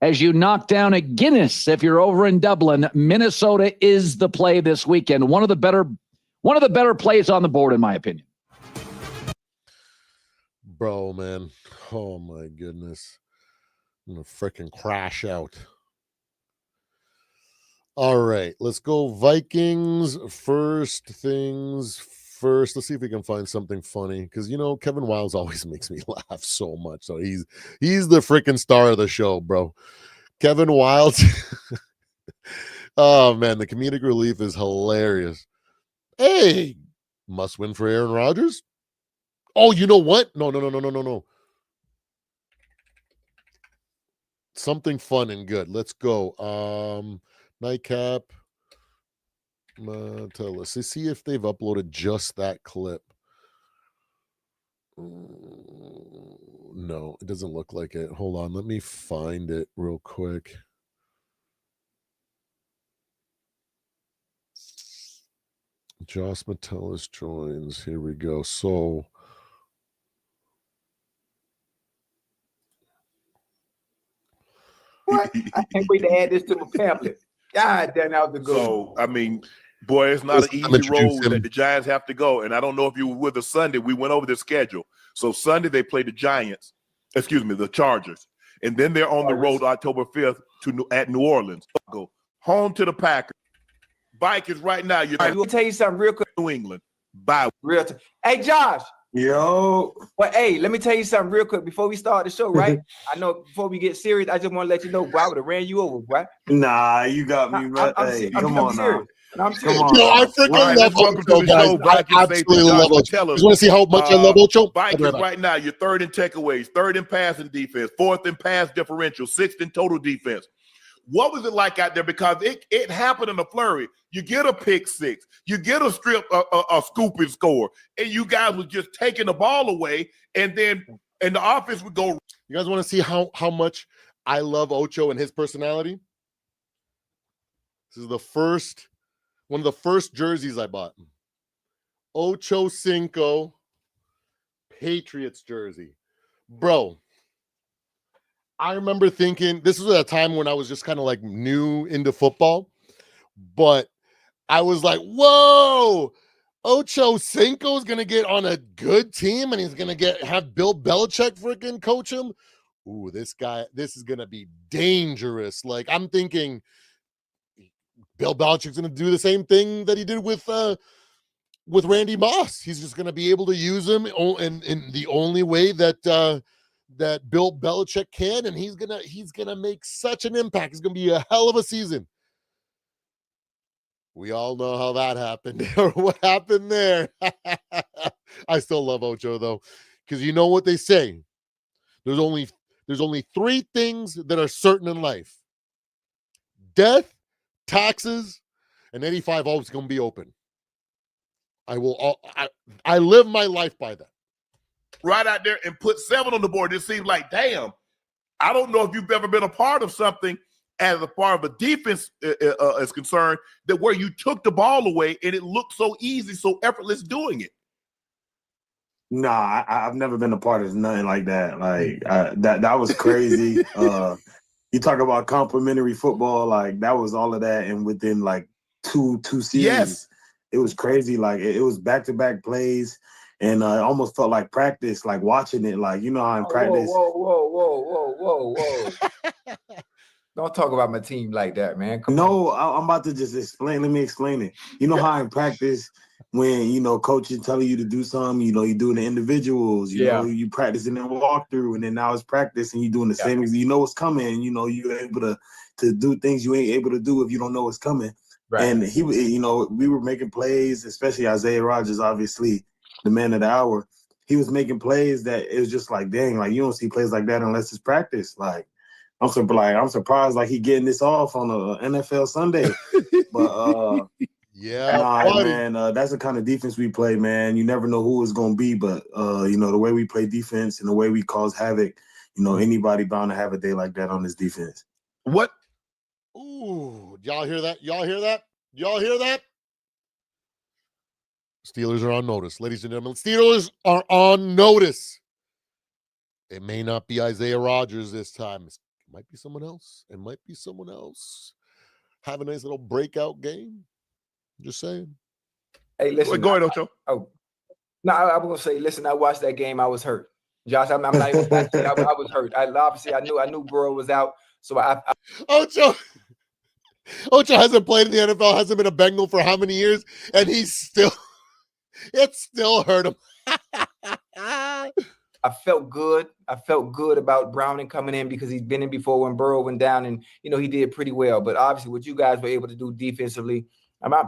As you knock down a Guinness, if you're over in Dublin, Minnesota is the play this weekend. One of the better plays on the board, in my opinion. Bro, man. Oh my goodness. I'm gonna freaking crash out. All right, let's go Vikings. First things first. Let's see if we can find something funny, because Kevin Wiles always makes me laugh so much. So he's the freaking star of the show, bro. Kevin Wiles. Oh man, the comedic relief is hilarious. Hey, must win for Aaron Rodgers. Oh, you know what? No. Something fun and good. Let's go. Nightcap. Let's see if they've uploaded just that clip. No, it doesn't look like it. Hold on, let me find it real quick. Josh Metellus joins. Here we go. So what? I can't wait to add this to my pamphlet. God damn, that was the good. So, boy, it's not an easy road that the Giants have to go. And I don't know if you were with us Sunday. We went over the schedule. So Sunday they play the the Chargers. And then they're on the road October 5th at New Orleans. Go home to the Packers. Vikings right now. All right, we'll tell you something real quick. New England. Bye. Hey, Josh, Yo. Well, hey, let me tell you something real quick before we start the show, right? I know before we get serious, I just want to let you know, boy, I would have ran you over, boy. Nah, you got me, bro. I'm serious. No, I'm serious. Yo, I freaking All right, love let's welcome Ocho, to the guys. show, I Vikings safety absolutely love Josh Ocho. Metellus. You want to see how much I love Ocho? Vikings right now, you're third in takeaways, third in passing defense, fourth in pass differential, sixth in total defense. What was it like out there? Because it happened in a flurry. You get a pick six, you get a strip, a scoop and score, and you guys were just taking the ball away, and then the offense would go. You guys want to see how much I love Ocho and his personality? This is one of the first jerseys I bought. Ocho Cinco Patriots jersey. Bro, I remember thinking, this was at a time when I was just kind of like new into football, but I was like, whoa, Ocho Cinco is going to get on a good team and he's going to have Bill Belichick freaking coach him. Ooh, this is going to be dangerous. Like, I'm thinking Bill Belichick's going to do the same thing that he did with Randy Moss. He's just going to be able to use him in the only way that that Bill Belichick can, and he's gonna make such an impact. It's gonna be a hell of a season. We all know how that happened or what happened there. I still love Ocho though, because you know what they say. There's only three things that are certain in life: death, taxes, and 85 always gonna be open. I live my life by that. Right out there and put 7 on the board. It seems like, damn, I don't know if you've ever been a part of something as a part of a defense is concerned, that where you took the ball away and it looked so easy, so effortless doing it. Nah, I've never been a part of nothing like that. Like that was crazy. You talk about complimentary football, like that was all of that, and within like two seasons, yes, it was crazy. Like it was back-to-back plays. And it almost felt like practice, like watching it, like, you know how in practice. Whoa. Don't talk about my team like that, man. Come on. I'm about to just explain. Let me explain it. You know how in practice, when, you know, coach is telling you to do something, you know, you doing the individuals, you know, you practicing and walkthrough, and then now it's practice and you doing the same, you know what's coming, you know, you're able to do things you ain't able to do if you don't know what's coming. Right. And he, you know, we were making plays, especially Isaiah Rodgers, obviously, the man of the hour. He was making plays that it was just like, dang, like you don't see plays like that unless it's practice. Like I'm surprised like he getting this off on a NFL Sunday. But man, that's the kind of defense we play, man. You never know who it's gonna be, but you know, the way we play defense and the way we cause havoc, you know, anybody bound to have a day like that on this defense. What? Ooh, y'all hear that? Y'all hear that? Y'all hear that? Steelers are on notice. Ladies and gentlemen, Steelers are on notice. It may not be Isaiah Rodgers this time. It might be someone else. It might be someone else. Have a nice little breakout game. Just saying. Hey, listen. Go ahead, Ocho. No, I was going to say, listen, I watched that game. I was hurt. Josh, I'm not even I was hurt. Obviously, I knew Burrow was out. So Ocho hasn't played in the NFL, hasn't been a Bengal for how many years? And he's still... It still hurt him. I felt good. I felt good about Browning coming in because he's been in before when Burrow went down, and you know he did pretty well. But obviously, what you guys were able to do defensively,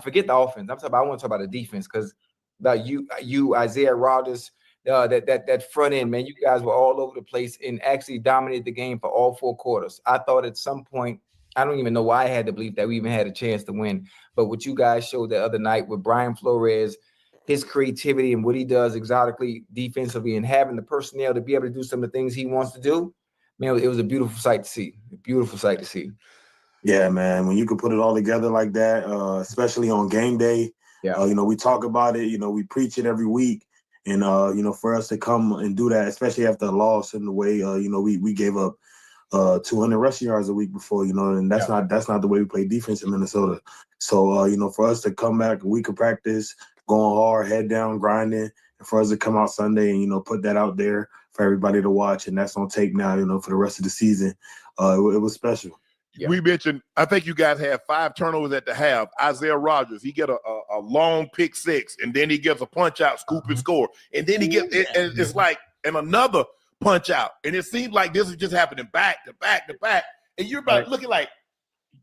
forget the offense. I want to talk about the defense because about you, Isaiah Rodgers, that front end, man, you guys were all over the place and actually dominated the game for all 4 quarters. I thought at some point, I don't even know why I had to believe that we even had a chance to win. But what you guys showed the other night with Brian Flores, his creativity and what he does exotically defensively and having the personnel to be able to do some of the things he wants to do, man, it was a beautiful sight to see. A beautiful sight to see. Yeah, man, when you can put it all together like that, especially on game day, you know, we talk about it, you know, we preach it every week. And, you know, for us to come and do that, especially after a loss in the way, you know, we gave up 200 rushing yards a week before, you know, and that's not the way we play defense in Minnesota. So, you know, for us to come back a week of practice, going hard, head down, grinding, and for us to come out Sunday and, you know, put that out there for everybody to watch, and that's on tape now, you know, for the rest of the season, it was special. Yeah. We mentioned, I think you guys had 5 turnovers at the half. Isaiah Rodgers, he get a a long pick six, and then he gets a punch out, scoop and score, and then he gets and it's like and another punch out, and it seems like this is just happening back to back to back, and you're about looking like,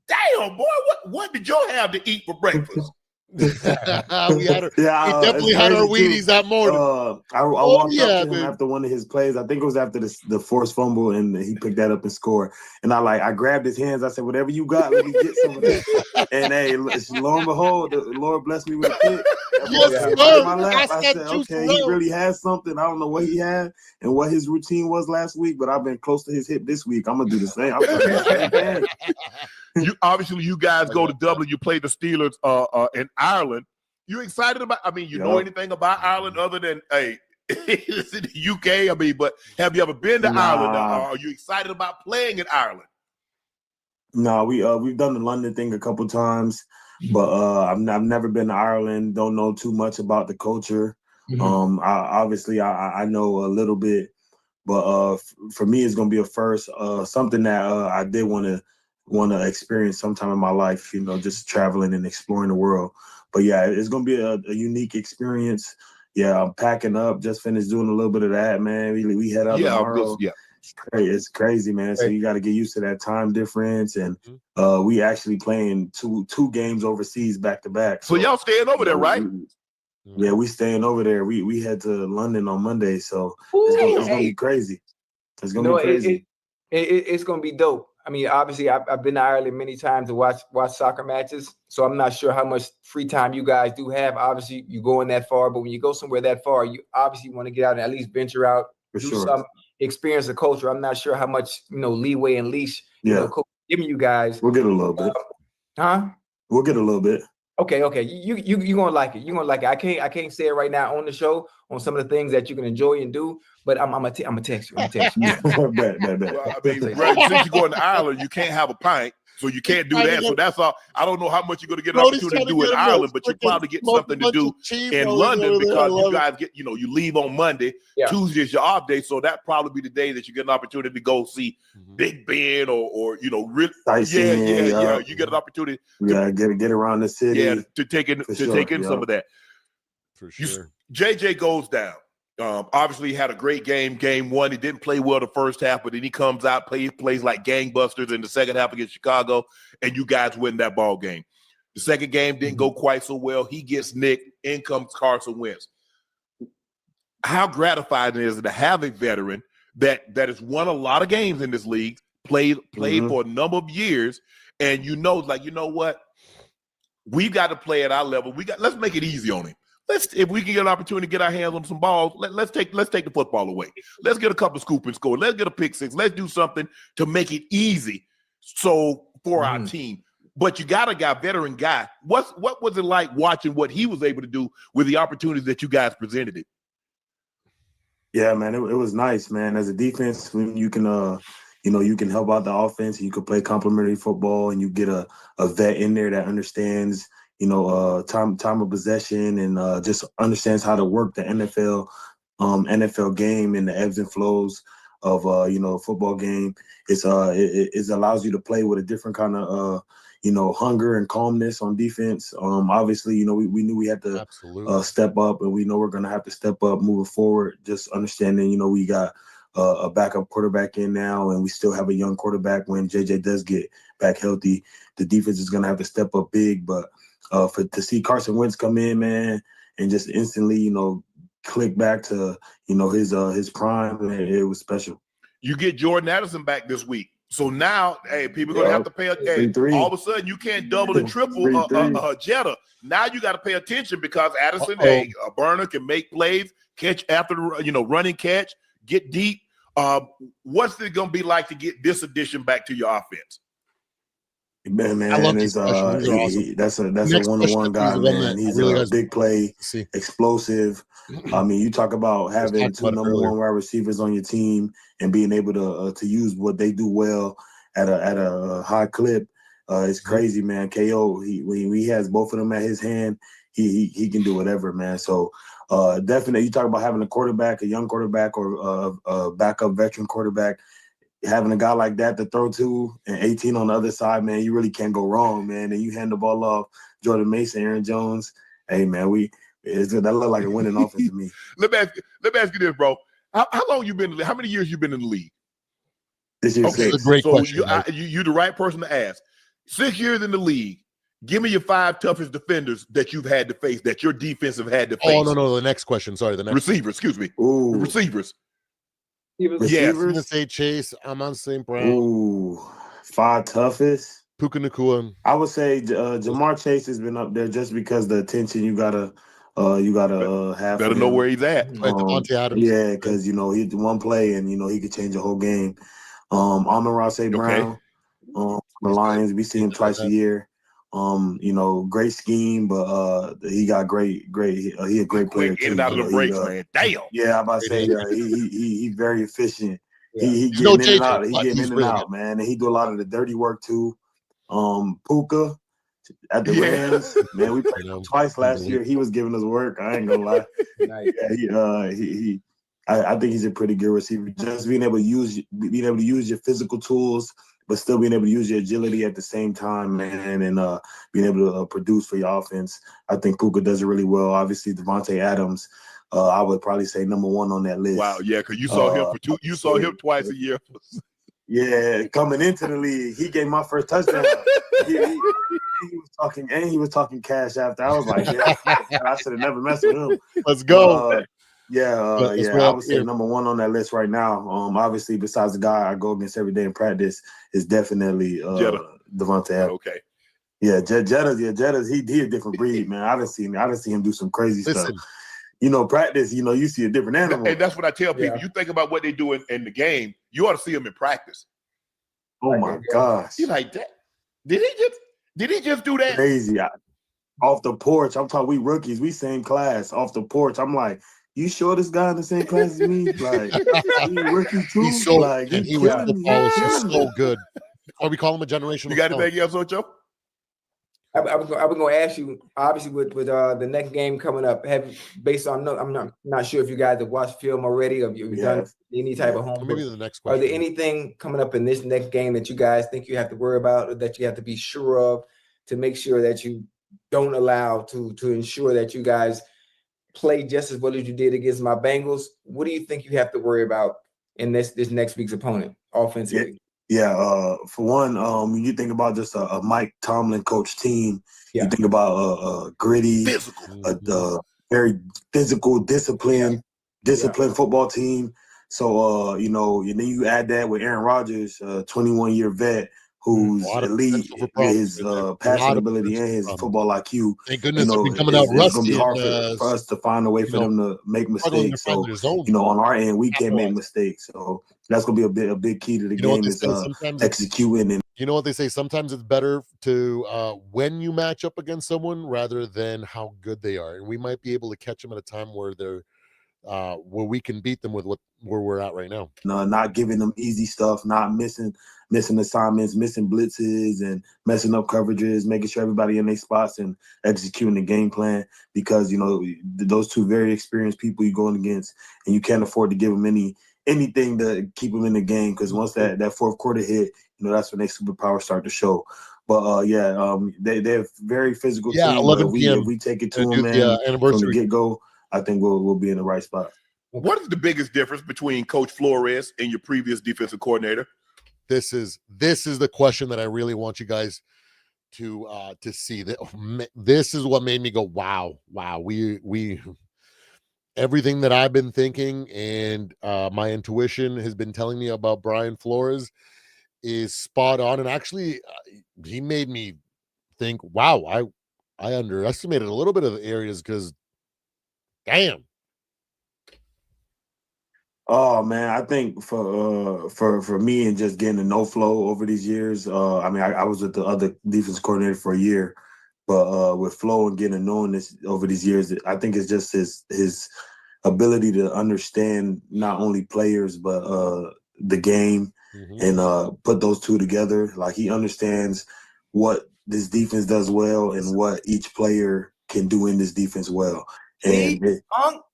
damn boy, what did y'all have to eat for breakfast? We definitely had our Wheaties that morning. I walked up to him after one of his plays. I think it was after the forced fumble, and he picked that up and scored. And I grabbed his hands. I said, "Whatever you got, let me get some of that." And hey, lo and behold, the Lord blessed me with a pick. I said, "Okay, he really has something. I don't know what he had and what his routine was last week, but I've been close to his hip this week. I'm gonna do the same. I'm gonna do the same thing." You guys go to Dublin. You play the Steelers in Ireland. You excited about? I mean, you know anything about Ireland other than it's in the UK? I mean, but have you ever been to Ireland? Are you excited about playing in Ireland? No, we've done the London thing a couple times, but I've never been to Ireland. Don't know too much about the culture. Obviously, I know a little bit, but for me, it's gonna be a first. Something that I did want to experience sometime in my life, just traveling and exploring the world. But yeah, it's gonna be a unique experience. Yeah, I'm packing up. Just finished doing a little bit of that, man. We head out tomorrow. It's crazy, man. So you got to get used to that time difference, and we actually playing two games overseas back to back. So y'all staying over there, right? Yeah, we staying over there. We head to London on Monday, so it's gonna be crazy. It's gonna be crazy. It's gonna be dope. I mean, obviously, I've been to Ireland many times to watch soccer matches, so I'm not sure how much free time you guys do have. Obviously, you're going that far, but when you go somewhere that far, you obviously want to get out and at least venture out, some experience the culture. I'm not sure how much leeway and leash coach giving you guys. We'll get a little bit. We'll get a little bit. Okay. You gonna like it. You're gonna like it. I can't say it right now on the show on some of the things that you can enjoy and do, but I'm gonna text you. I'm gonna text you. Bet. Well, I mean, since you're going to Ireland, you can't have a pint, so you can't do that. So that's all. I don't know how much you're gonna get an opportunity to do in Ireland, but you probably get something to do in London because you guys get, you leave on Monday. Tuesday is your off day, so that probably be the day that you get an opportunity to go see Big Ben or really. You get an opportunity. Get around the city. Yeah, to take in some of that. For sure. JJ goes down. Obviously, he had a great game one. He didn't play well the first half, but then he comes out, plays like gangbusters in the second half against Chicago, and you guys win that ball game. The second game didn't go quite so well. He gets nicked. In comes Carson Wentz. How gratifying is it to have a veteran that has won a lot of games in this league, played for a number of years, and you know what? We've got to play at our level. Let's make it easy on him. If we can get an opportunity to get our hands on some balls, let's take the football away. Let's get a couple of scoop and score. Let's get a pick six. Let's do something to make it easy for our team. But you got a veteran guy. What was it like watching what he was able to do with the opportunities that you guys presented him? Yeah, man, it was nice, man. As a defense, when you can you can help out the offense, and you can play complementary football, and you get a vet in there that understands time of possession and just understands how to work the NFL game and the ebbs and flows of football game. It allows you to play with a different kind of hunger and calmness on defense. Obviously, we knew we had to step up, and we know we're gonna have to step up moving forward. Just understanding, we got a backup quarterback in now, and we still have a young quarterback. When JJ does get back healthy, the defense is gonna have to step up big, but to see Carson Wentz come in, man, and just instantly, click back to, his prime, it was special. You get Jordan Addison back this week. So now, people are going to have to pay. All of a sudden, you can't double and triple Jetta. Now you got to pay attention because Addison, a burner, can make plays, catch after, running catch, get deep. What's it going to be like to get this addition back to your offense? Man, I love that's a one-on-one guy, man. He's a big play, explosive. I mean, you talk about having two number one wide receivers on your team and being able to use what they do well at a high clip. It's crazy, man. KO, when he has both of them at his hand, he can do whatever, man. So definitely, you talk about having a young quarterback, or a backup veteran quarterback. Having a guy like that to throw to and 18 on the other side, man, you really can't go wrong, man. And you hand the ball off Jordan Mason, Aaron Jones, Hey man, that look like a winning offense to me. Let me ask you this, bro. How long you been? How many years you been in the league? This year, okay, six. A great so question. you're the right person to ask. 6 years in the league. Give me your 5 toughest defenders that you've had to face, that your defense have had to face. Oh no, the next question. Sorry, the next receivers. Excuse me. Ooh. Receivers. Receivers. Yes. I'm gonna say Chase. I'm on St. Brown. Ooh, 5 toughest. Puka Nacua. I would say Jamar Chase has been up there just because the attention you gotta have. Better know where he's at. Right, Devontae Adams. Yeah, because he one play and he could change the whole game. Amon-Ra St. Brown, the Lions, we see him twice a year. Great scheme, but he got great. He a great player too. In and out of the breaks, man. Damn. Yeah, I'm about to say he very efficient. Yeah. He getting in and out. He getting in and out, man. And he do a lot of the dirty work too. Puka at the Rams, man. We played him twice last year. He was giving us work. I ain't gonna lie. I think he's a pretty good receiver. Just being able to use your physical tools, but still being able to use your agility at the same time, man, and being able to produce for your offense. I think Puka does it really well. Obviously, Devontae Adams, I would probably say number 1 on that list. Wow, yeah, because you saw him for 2. You saw him twice a year. Yeah, coming into the league, he gave my first touchdown. he was talking cash after. I was like, yeah, I should have never messed with him. Let's go. I would say number 1 on that list right now. Obviously, besides the guy I go against every day in practice, is definitely Devontae Adams. Okay. Yeah, Jetta's he a different breed, man. I done seen him do some crazy stuff. Practice, you see a different animal. And that's what I tell people. You think about what they do in the game, you ought to see them in practice. Oh my gosh. You like that? Did he just do that? Crazy. Off the porch, I'm talking, we rookies, we same class. Off the porch, I'm like, you sure this guy in the same class as me? Like, he rookie too? He's so like, he was so good. Or we call him a generational. You got anything else, Ocho? I was going to ask you, obviously, with the next game coming up, I'm not sure if you guys have watched film already, or you've done any type of homework. Maybe the next question. Are there anything coming up in this next game that you guys think you have to worry about, or that you have to be sure of, to make sure that you don't allow to ensure that you guys play just as well as you did against my Bengals? What do you think you have to worry about in this next week's opponent offensively? Yeah, for one, when you think about just a Mike Tomlin coach team, you think about a gritty, very physical, disciplined football team. So, and then you add that with Aaron Rodgers, 21-year vet, who's elite, his passing ability and his football IQ. Thank goodness they've been coming out rusty. It's going to be hard for us to find a way for them to make mistakes. So, on our end, we can't make mistakes. So that's going to be a big key to the game is executing. And you know what they say? Sometimes it's better to when you match up against someone rather than how good they are. And we might be able to catch them at a time where they're where we can beat them with where we're at right now. Not giving them easy stuff, not missing assignments, missing blitzes, and messing up coverages, making sure everybody in their spots and executing the game plan, because those two very experienced people you're going against, and you can't afford to give them anything to keep them in the game, because once that fourth quarter hit, that's when their superpowers start to show. But they're very physical. Yeah, team. 11 p.m. If we take it to them, man, from the get-go, I think we'll be in the right spot. What is the biggest difference between Coach Flores and your previous defensive coordinator? This is the question that I really want you guys to see. This is what made me go, wow. We everything that I've been thinking and my intuition has been telling me about Brian Flores is spot on. And actually, he made me think, wow, I underestimated a little bit of the areas, because damn. Oh man, I think for me and just getting the no flow over these years. I was with the other defense coordinator for a year, but with Flo and getting to knowing this over these years, I think it's just his ability to understand not only players but the game, and put those two together. Like, he understands what this defense does well and what each player can do in this defense well. And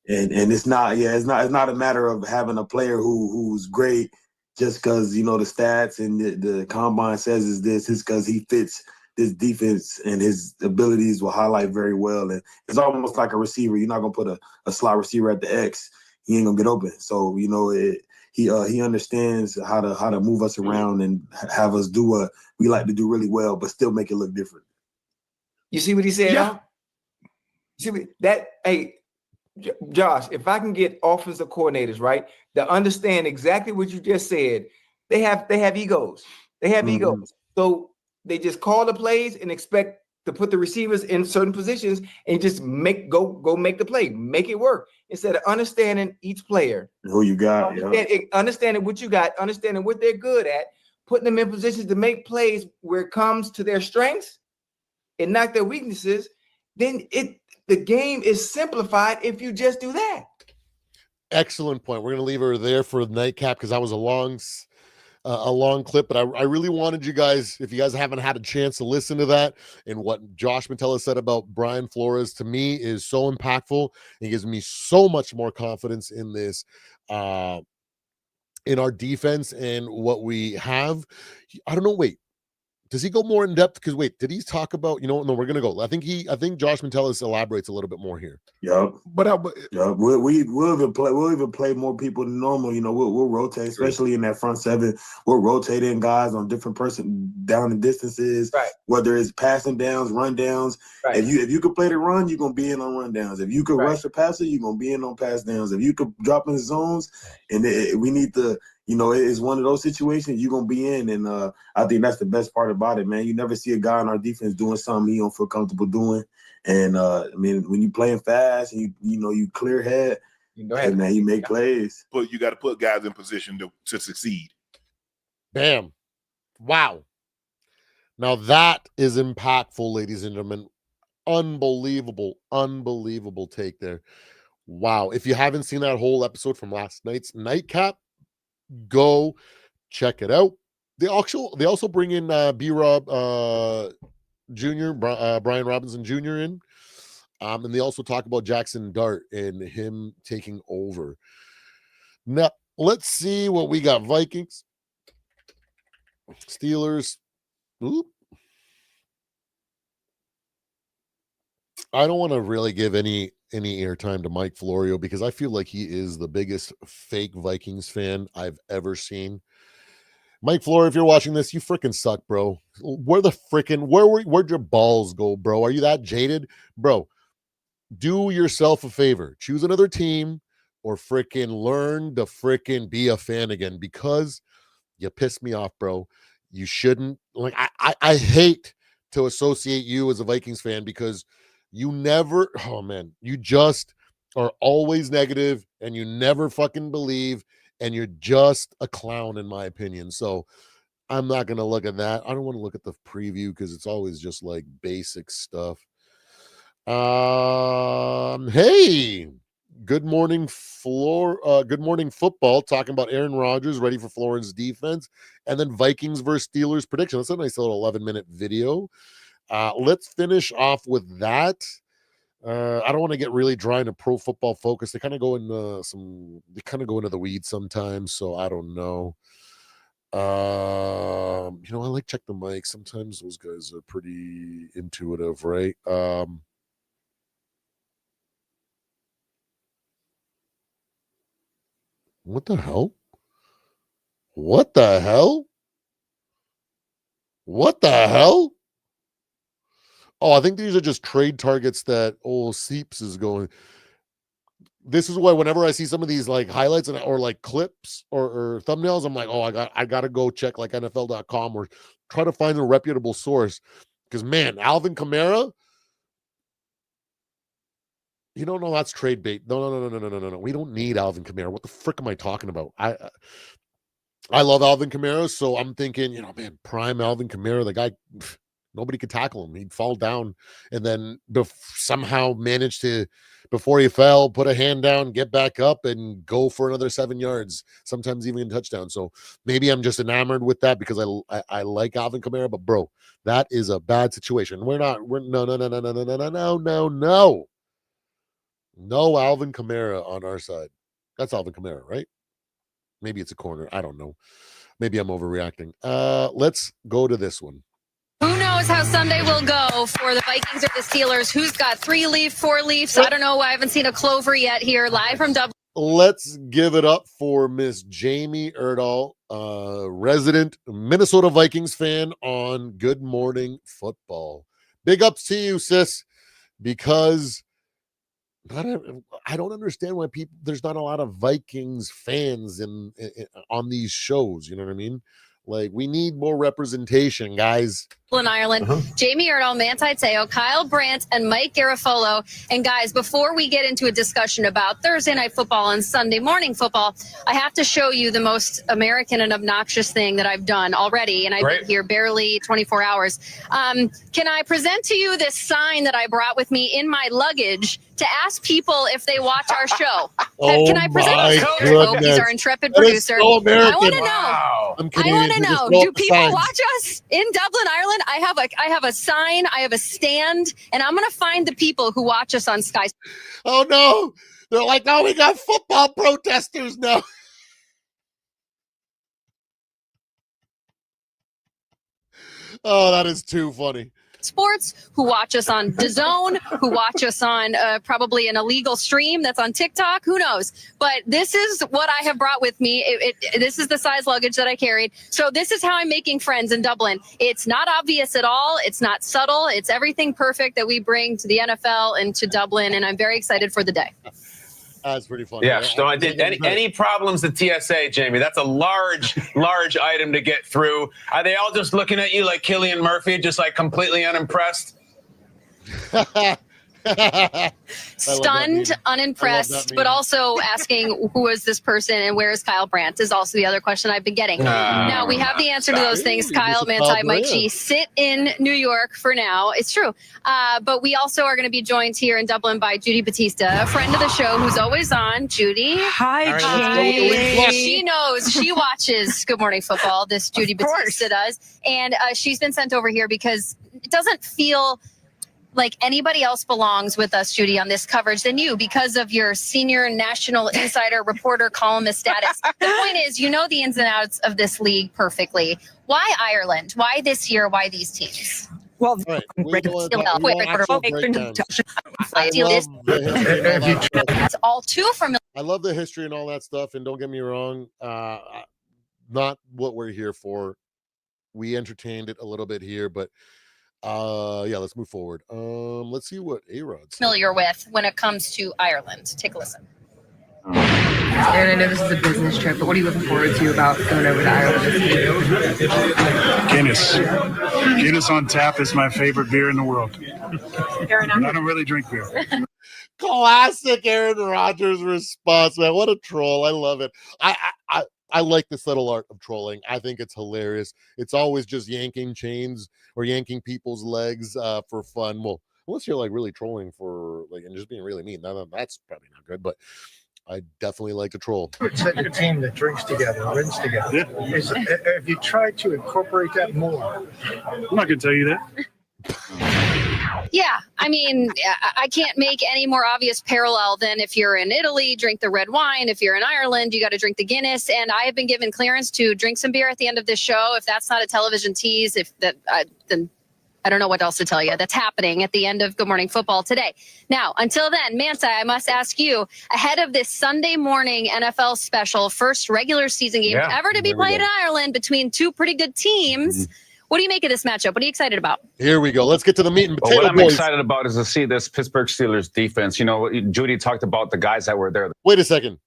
it's not a matter of having a player who's great just because the stats and the combine says is this. It's because he fits this defense and his abilities will highlight very well. And it's almost like a receiver. You're not gonna put a slot receiver at the X. He ain't gonna get open. So he understands how to move us around and have us do what we like to do really well, but still make it look different. You see what he said? Yeah. You see that? Hey, Josh, if I can get offensive coordinators, right, to understand exactly what you just said, they have egos. They have egos. So they just call the plays and expect to put the receivers in certain positions and just go make the play, make it work. Instead of understanding each player, who you got, understanding what you got, understanding what they're good at, putting them in positions to make plays where it comes to their strengths and not their weaknesses, then the game is simplified if you just do that. Excellent point. We're going to leave her there for the nightcap because that was a long clip, but I really wanted you guys, if you guys haven't had a chance to listen to that, and what Josh Metella said about Brian Flores, to me is so impactful. It gives me so much more confidence in this, in our defense and what we have. I don't know. Wait, does he go more in depth? Because did he talk about, no, we're going to go. I think Josh Metella elaborates a little bit more here. Yep. But we'll even play more people than normal. We'll rotate, especially in that front seven. We'll rotate in guys on different person down the distances, right? Whether it's passing downs, run downs. Right. If you could play the run, you're gonna be in on run downs. If you could rush the passer, you're gonna be in on pass downs. If you could drop in the zones, and we need to. It's one of those situations you're going to be in, and I think that's the best part about it, man. You never see a guy on our defense doing something he don't feel comfortable doing. And, when you playing fast and you clear head, and man, you make plays. But you got to put guys in position to succeed. Bam. Wow. Now that is impactful, ladies and gentlemen. Unbelievable take there. Wow. If you haven't seen that whole episode from last night's nightcap, go check it out. They also bring in B-Rob Jr., Brian Robinson Jr. in. And they also talk about Jackson Dart and him taking over. Now, let's see what we got. Vikings, Steelers. Oop. I don't want to really give any airtime to Mike Florio because I feel like he is the biggest fake Vikings fan I've ever seen. Mike Florio, if you're watching this, you freaking suck, bro. Where'd your balls go, bro? Are you that jaded? Bro, do yourself a favor. Choose another team or freaking learn to freaking be a fan again because you piss me off, bro. You shouldn't. I hate to associate you as a Vikings fan because you never, you just are always negative and you never fucking believe and you're just a clown in my opinion. So I'm not going to look at that. I don't want to look at the preview because it's always just like basic stuff. Hey, good morning football, talking about Aaron Rodgers ready for Florence defense and then Vikings versus Steelers prediction. That's a nice little 11-minute video. Let's finish off with that. I don't want to get really dry into Pro Football Focus. They kind of go into the weeds sometimes, so I don't know. I like Check the Mic. Sometimes those guys are pretty intuitive, right? What the hell? What the hell? What the hell? Oh, I think these are just trade targets that old Seeps is going. This is why whenever I see some of these like highlights or like clips or thumbnails, I'm like, oh, I got to go check like NFL.com or try to find a reputable source. Because man, Alvin Kamara, no, that's trade bait. No. We don't need Alvin Kamara. What the frick am I talking about? I love Alvin Kamara, so I'm thinking, man, prime Alvin Kamara, the guy, nobody could tackle him. He'd fall down and then somehow manage to, before he fell, put a hand down, get back up and go for another 7 yards, sometimes even a touchdown. So maybe I'm just enamored with that because I like Alvin Kamara, but bro, that is a bad situation. No. No Alvin Kamara on our side. That's Alvin Kamara, right? Maybe it's a corner. I don't know. Maybe I'm overreacting. Let's go to this one. Who knows knows how Sunday will go for the Vikings or the Steelers. Who's got 3 leaf, 4 leaves? I don't know. I haven't seen a clover yet here. Live from Dublin. Let's give it up for Miss Jamie Erdahl, resident Minnesota Vikings fan on Good Morning Football. Big ups to you, sis, because I don't understand why there's not a lot of Vikings fans in on these shows. You know what I mean? Like, we need more representation, guys. In Ireland, Jamie Erdahl, Manti Te'o, Kyle Brandt, and Mike Garafolo. And guys, before we get into a discussion about Thursday night football and Sunday morning football, I have to show you the most American and obnoxious thing that I've done already, and I've been here barely 24 hours. Can I present to you this sign that I brought with me in my luggage to ask people if they watch our show? Can I present this to Hope? He's our intrepid producer. So American. I want to know. Wow. I want to know. Do people watch us in Dublin, Ireland? I have a sign. I have a stand, and I'm going to find the people who watch us on Sky. Oh no! They're like, oh, we got football protesters now. Oh, that is too funny. Sports, who watch us on DAZN, who watch us on probably an illegal stream that's on TikTok, who knows? But this is what I have brought with me. This is the size luggage that I carried. So this is how I'm making friends in Dublin. It's not obvious at all. It's not subtle. It's everything perfect that we bring to the NFL and to Dublin, and I'm very excited for the day. That's pretty funny. Yeah, so I did. Any problems at TSA, Jamie? That's a large item to get through. Are they all just looking at you like Cillian Murphy, just like completely unimpressed? Stunned, unimpressed, but also asking who is this person and where is Kyle Brandt is also the other question I've been getting. Now, we have the answer to those things. Kyle, Manti, Mike G sit in New York for now. It's true. But we also are going to be joined here in Dublin by Judy Batista, a friend of the show who's always on. Judy. Hi, Judy. She knows. She watches Good Morning Football. This Judy Batista does. And she's been sent over here because it doesn't feel like anybody else belongs with us, Judy, on this coverage than you because of your senior national insider reporter columnist status. The point is, you know the ins and outs of this league perfectly. Why Ireland? Why this year? Why these teams? Well, I it's all too familiar. I love the history and all that stuff, and don't get me wrong, not what we're here for. We entertained it a little bit here, but yeah, let's move forward. Let's see what A-Rod's familiar with when it comes to Ireland. Take a listen. Aaron, I know this is a business trip, but what are you looking forward to about going over to Ireland? Guinness. Guinness on tap is my favorite beer in the world. Aaron, I don't really drink beer. Classic Aaron Rodgers response, man. What a troll. I love it. I like this little art of trolling. I think it's hilarious. It's always just yanking chains or yanking people's legs for fun. Well, unless you're like really trolling for like and just being really mean. That's probably not good, but I definitely like to troll. It's like a team that drinks together, wins together. Yeah. Have you tried to incorporate that more? I'm not going to tell you that. Yeah, I mean, I can't make any more obvious parallel than if you're in Italy, drink the red wine. If you're in Ireland, you got to drink the Guinness. And I have been given clearance to drink some beer at the end of this show. If that's not a television tease, then I don't know what else to tell you. That's happening at the end of Good Morning Football today. Now, until then, Manti, I must ask you, ahead of this Sunday morning NFL special, first regular season game ever to be played in Ireland between two pretty good teams, what do you make of this matchup? What are you excited about? Here we go. Let's get to the meat and potato. What I'm excited about is to see this Pittsburgh Steelers defense. You know, Judy talked about the guys that were there. Wait a second.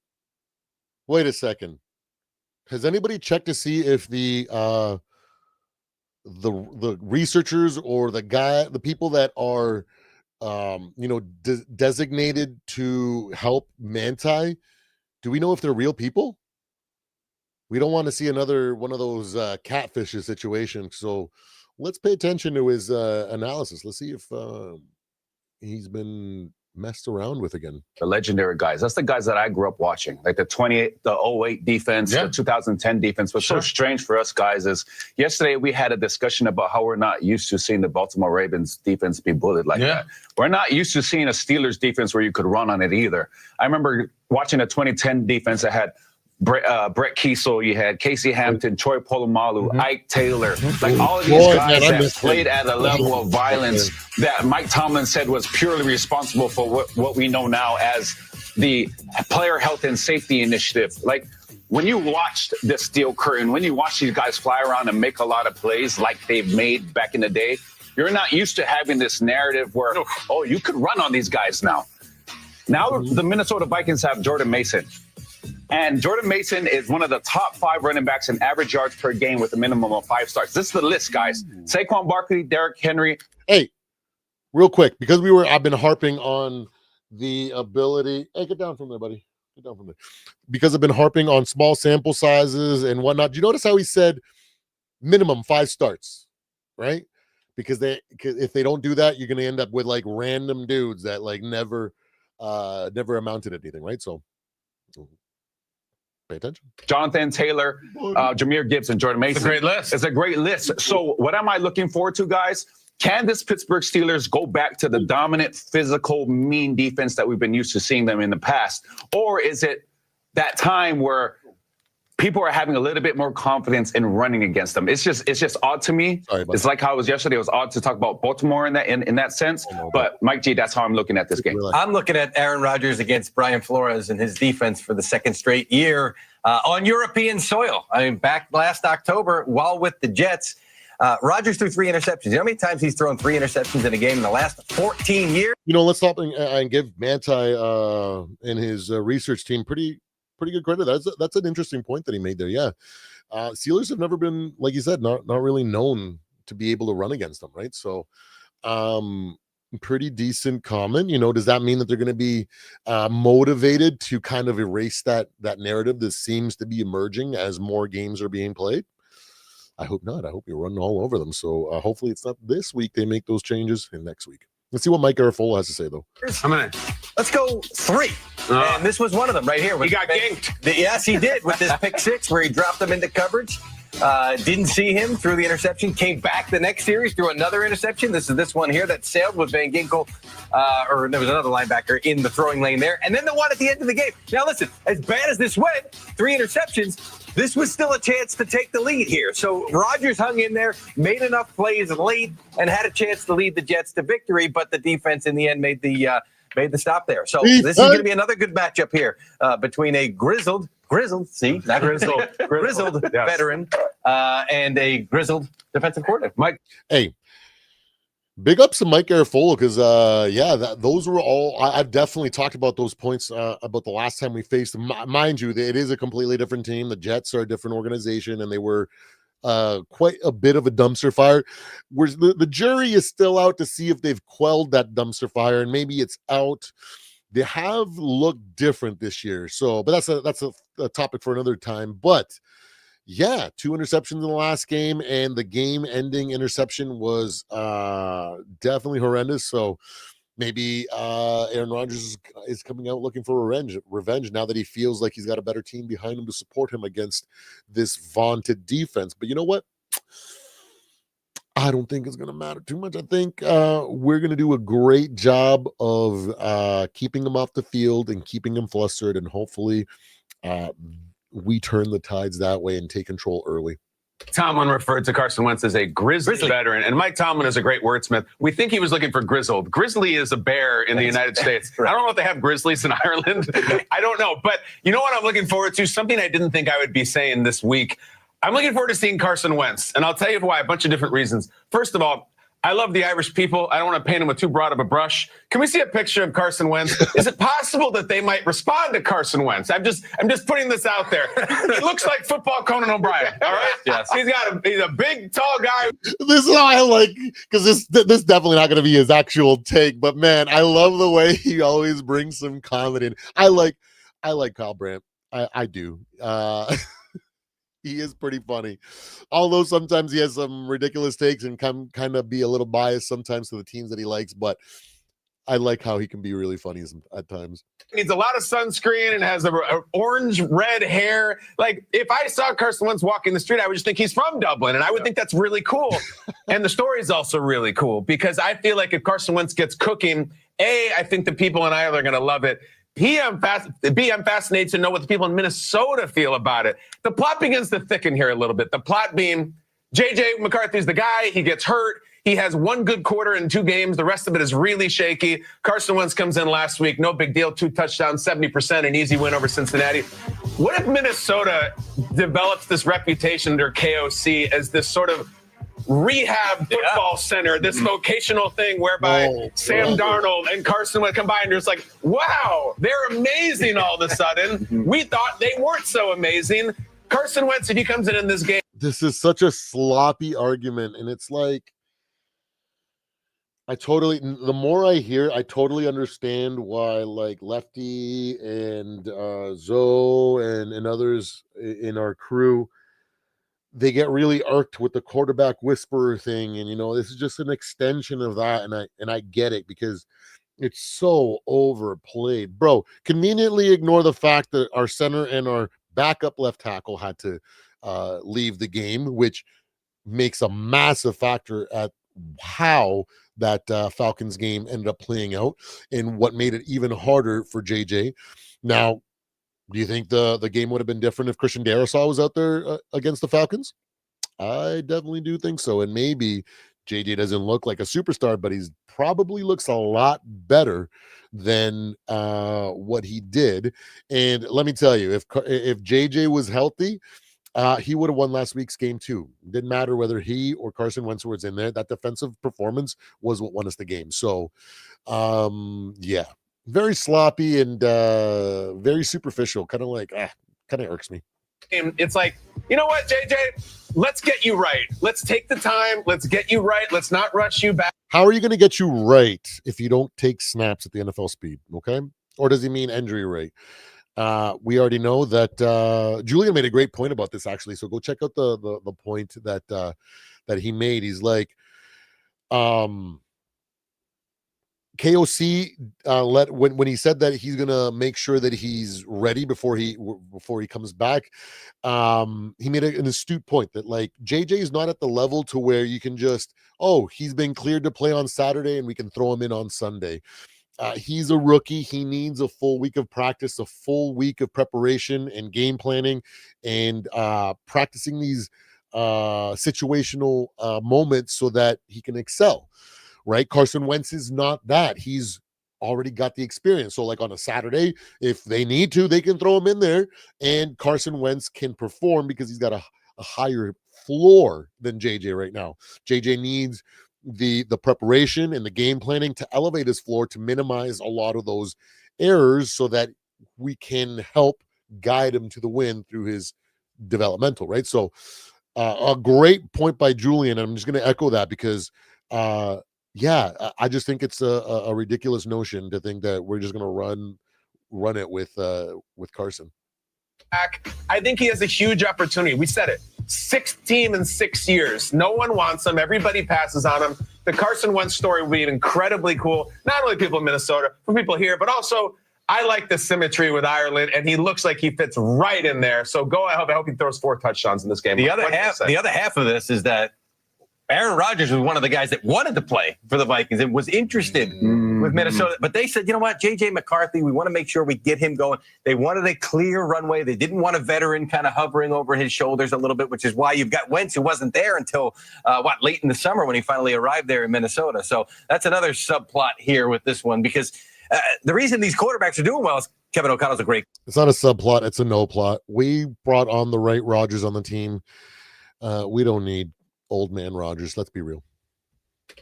Has anybody checked to see if the researchers or the people that are designated to help Manti, do we know if they're real people? We don't want to see another one of those catfishes situations. So let's pay attention to his analysis. Let's see if he's been messed around with again. The legendary guys. That's the guys that I grew up watching. Like the 08 defense, the 2010 defense. What's so strange for us guys is yesterday we had a discussion about how we're not used to seeing the Baltimore Ravens defense be bullied like that. We're not used to seeing a Steelers defense where you could run on it either. I remember watching a 2010 defense that had Brett Kiesel, you had Casey Hampton, Troy Polamalu, Ike Taylor, like all of these Boy, guys man, that played at a level of violence that Mike Tomlin said was purely responsible for what we know now as the player health and safety initiative. Like when you watched this steel curtain, when you watch these guys fly around and make a lot of plays like they've made back in the day, you're not used to having this narrative where, oh, you could run on these guys now. Now the Minnesota Vikings have Jordan Mason. And Jordan Mason is one of the top 5 running backs in average yards per game with a minimum of 5 starts. This is the list, guys. Saquon Barkley, Derrick Henry. Hey, real quick, because I've been harping on the ability. Hey, get down from there, buddy. Get down from there. Because I've been harping on small sample sizes and whatnot. Do you notice how he said minimum 5 starts, right? Because if they don't do that, you're going to end up with like random dudes that like never amounted to anything, right? So pay attention. Jonathan Taylor, Jahmyr Gibbs, and Jordan Mason. It's a great list. It's a great list. So what am I looking forward to, guys? Can this Pittsburgh Steelers go back to the dominant, physical, mean defense that we've been used to seeing them in the past? Or is it that time where people are having a little bit more confidence in running against them? It's just odd to me. It's like how it was yesterday. It was odd to talk about Baltimore in that sense. But Mike G, that's how I'm looking at this game. I'm looking at Aaron Rodgers against Brian Flores and his defense for the second straight year on European soil. I mean, back last October, while with the Jets, Rodgers threw 3 interceptions. You know how many times he's thrown 3 interceptions in a game in the last 14 years? You know, let's stop and give Manti and his research team pretty good credit. That's an interesting point that he made there. Yeah. Steelers have never been, like you said, not really known to be able to run against them, right? So pretty decent comment. You know, does that mean that they're going to be motivated to kind of erase that narrative that seems to be emerging as more games are being played? I hope not. I hope you're running all over them. So hopefully it's not this week they make those changes, and next week. Let's see what Mike Garafolo has to say, though. Let's go 3. And this was one of them right here. He got ganked. Yes, he did with this pick 6 where he dropped them into coverage. Didn't see him, threw the interception, came back the next series, threw another interception. This is this one here that sailed with Van Ginkel, or there was another linebacker in the throwing lane there. And then the one at the end of the game. Now, listen, as bad as this went, 3 interceptions, this was still a chance to take the lead here. So Rodgers hung in there, made enough plays late, and had a chance to lead the Jets to victory, but the defense in the end made the stop there. So this is going to be another good matchup here between a grizzled, see, not grizzled, grizzled veteran and a grizzled defensive coordinator. Mike. Hey, big ups to Mike Garafolo because, those were all – I've definitely talked about those points about the last time we faced them. Mind you, it is a completely different team. The Jets are a different organization, and they were quite a bit of a dumpster fire. Whereas the jury is still out to see if they've quelled that dumpster fire, and maybe it's out. They have looked different this year. So, but that's a topic for another time. But yeah, 2 interceptions in the last game, and the game-ending interception was definitely horrendous. So maybe Aaron Rodgers is coming out looking for revenge now that he feels like he's got a better team behind him to support him against this vaunted defense. But you know what? I don't think it's going to matter too much. I think we're going to do a great job of keeping him off the field and keeping him flustered, and hopefully we turn the tides that way and take control early. Tomlin referred to Carson Wentz as a grizzly veteran, and Mike Tomlin is a great wordsmith. We think he was looking for grizzled. Grizzly is a bear in the United States. I don't know if they have grizzlies in Ireland. I don't know. But you know what I'm looking forward to? Something I didn't think I would be saying this week. I'm looking forward to seeing Carson Wentz, and I'll tell you why. A bunch of different reasons. First of all, I love the Irish people. I don't want to paint them with too broad of a brush. Can we see a picture of Carson Wentz? Is it possible that they might respond to Carson Wentz? I'm just putting this out there. He looks like football Conan O'Brien. All right. Yes. He's a big, tall guy. This is how I like, because this definitely not going to be his actual take. But man, I love the way he always brings some comedy in. I like Kyle Brandt. I do. He is pretty funny, although sometimes he has some ridiculous takes and kind of be a little biased sometimes to the teams that he likes. But I like how he can be really funny at times. Needs a lot of sunscreen and has a orange red hair. Like if I saw Carson Wentz walking the street, I would just think he's from Dublin, and I would think that's really cool. And the story is also really cool because I feel like if Carson Wentz gets cooking, I think the people in Ireland are going to love it. I'm fascinated to know what the people in Minnesota feel about it. The plot begins to thicken here a little bit. The plot being J.J. McCarthy's the guy. He gets hurt. He has one good quarter in 2 games. The rest of it is really shaky. Carson Wentz comes in last week. No big deal. 2 touchdowns, 70%, an easy win over Cincinnati. What if Minnesota develops this reputation under KOC as this sort of rehab football center, this vocational thing whereby Sam Darnold and Carson Wentz combined, you're just like, wow, they're amazing all of a sudden. We thought they weren't so amazing. Carson Wentz, if he comes in this game. This is such a sloppy argument, and it's like, the more I hear, I totally understand why, like, Lefty and Zoe and others in our crew, they get really irked with the quarterback whisperer thing, and this is just an extension of that, and I get it because it's so overplayed. Bro, conveniently ignore the fact that our center and our backup left tackle had to leave the game, which makes a massive factor at how that Falcons game ended up playing out and what made it even harder for JJ. Now, do you think the game would have been different if Christian Darrisaw was out there against the Falcons? I definitely do think so. And maybe JJ doesn't look like a superstar, but he's probably looks a lot better than what he did. And let me tell you, if JJ was healthy, he would have won last week's game too. It didn't matter whether he or Carson Wentz was in there. That defensive performance was what won us the game. So, yeah, very sloppy and very superficial. Kind of like, kind of irks me. It's like, you know what, JJ? Let's get you right. Let's take the time. Let's get you right. Let's not rush you back. How are you going to get you right if you don't take snaps at the NFL speed? Okay. Or does he mean injury rate? We already know that Julian made a great point about this, actually. So go check out the point that he made. He's like, KOC when he said that he's gonna make sure that he's ready before he comes back. He made an astute point that, like, JJ is not at the level to where you can just, he's been cleared to play on Saturday and we can throw him in on Sunday. He's a rookie. He needs a full week of practice, a full week of preparation and game planning, and practicing these situational moments so that he can excel. Right? Carson Wentz is not that. He's already got the experience. So, like, on a Saturday, if they need to, they can throw him in there, and Carson Wentz can perform because he's got a higher floor than JJ right now. JJ needs the preparation and the game planning to elevate his floor to minimize a lot of those errors so that we can help guide him to the win through his developmental, right? So a great point by Julian. I'm just going to echo that because yeah, I just think it's a ridiculous notion to think that we're just going to run it with Carson. I think he has a huge opportunity. We said it. 6th team in 6 years. No one wants him. Everybody passes on him. The Carson Wentz story will be incredibly cool. Not only people in Minnesota, for people here, but also I like the symmetry with Ireland, and he looks like he fits right in there. So I hope he throws 4 touchdowns in this game. The other half of this is that Aaron Rodgers was one of the guys that wanted to play for the Vikings and was interested with Minnesota. But they said, you know what, J.J. McCarthy, we want to make sure we get him going. They wanted a clear runway. They didn't want a veteran kind of hovering over his shoulders a little bit, which is why you've got Wentz, who wasn't there until, late in the summer when he finally arrived there in Minnesota. So that's another subplot here with this one because the reason these quarterbacks are doing well is Kevin O'Connell's a great. It's not a subplot. It's a no plot. We brought on the right Rodgers on the team. We don't need old man Rodgers. Let's be real.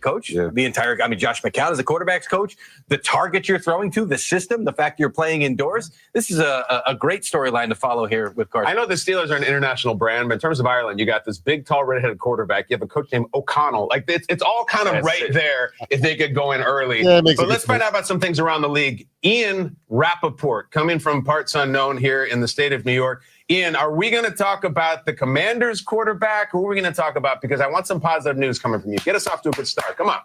Coach, Josh McCown is a quarterback's coach. The target you're throwing to, the system, the fact you're playing indoors. This is a great storyline to follow here with Carson. I know the Steelers are an international brand, but in terms of Ireland, you got this big, tall, redheaded quarterback. You have a coach named O'Connell. Like it's all kind of there if they get going early. Yeah, but let's find out about some things around the league. Ian Rappaport, coming from parts unknown here in the state of New York. Ian, are we going to talk about the Commanders quarterback? Who are we going to talk about? Because I want some positive news coming from you. Get us off to a good start. Come on.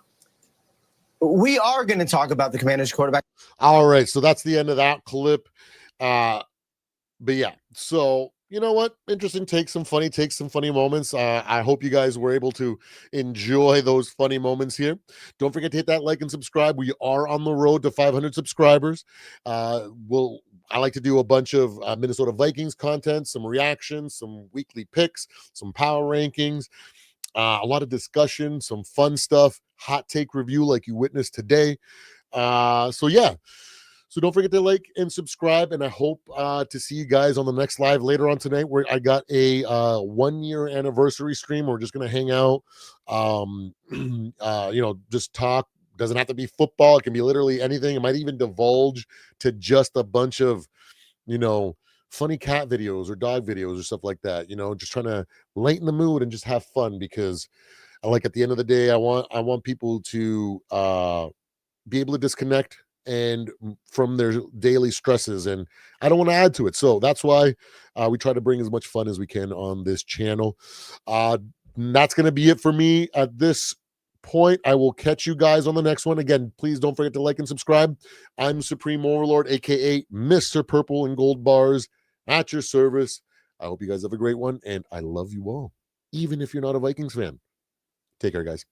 We are going to talk about the Commanders quarterback. All right. So that's the end of that clip. But yeah, so you know what? Interesting takes, some funny moments. I hope you guys were able to enjoy those funny moments here. Don't forget to hit that like and subscribe. We are on the road to 500 subscribers. I like to do a bunch of Minnesota Vikings content, some reactions, some weekly picks, some power rankings, a lot of discussion, some fun stuff, hot take review like you witnessed today. So yeah. So don't forget to like and subscribe, and I hope to see you guys on the next live later on tonight, where I got a 1-year anniversary stream. We're just gonna hang out, just talk. Doesn't have to be football. It can be literally anything. It might even divulge to just a bunch of, funny cat videos or dog videos or stuff like that. Just trying to lighten the mood and just have fun, because at the end of the day, I want people to be able to disconnect and from their daily stresses, and I don't want to add to it. So that's why we try to bring as much fun as we can on this channel. That's going to be it for me at this point. I will catch you guys on the next one. Again, please don't forget to like and subscribe. I'm Supreme Overlord, aka Mr. Purple and Gold Bars, at your service. I hope you guys have a great one, and I love you all, even if you're not a Vikings fan. Take care, guys.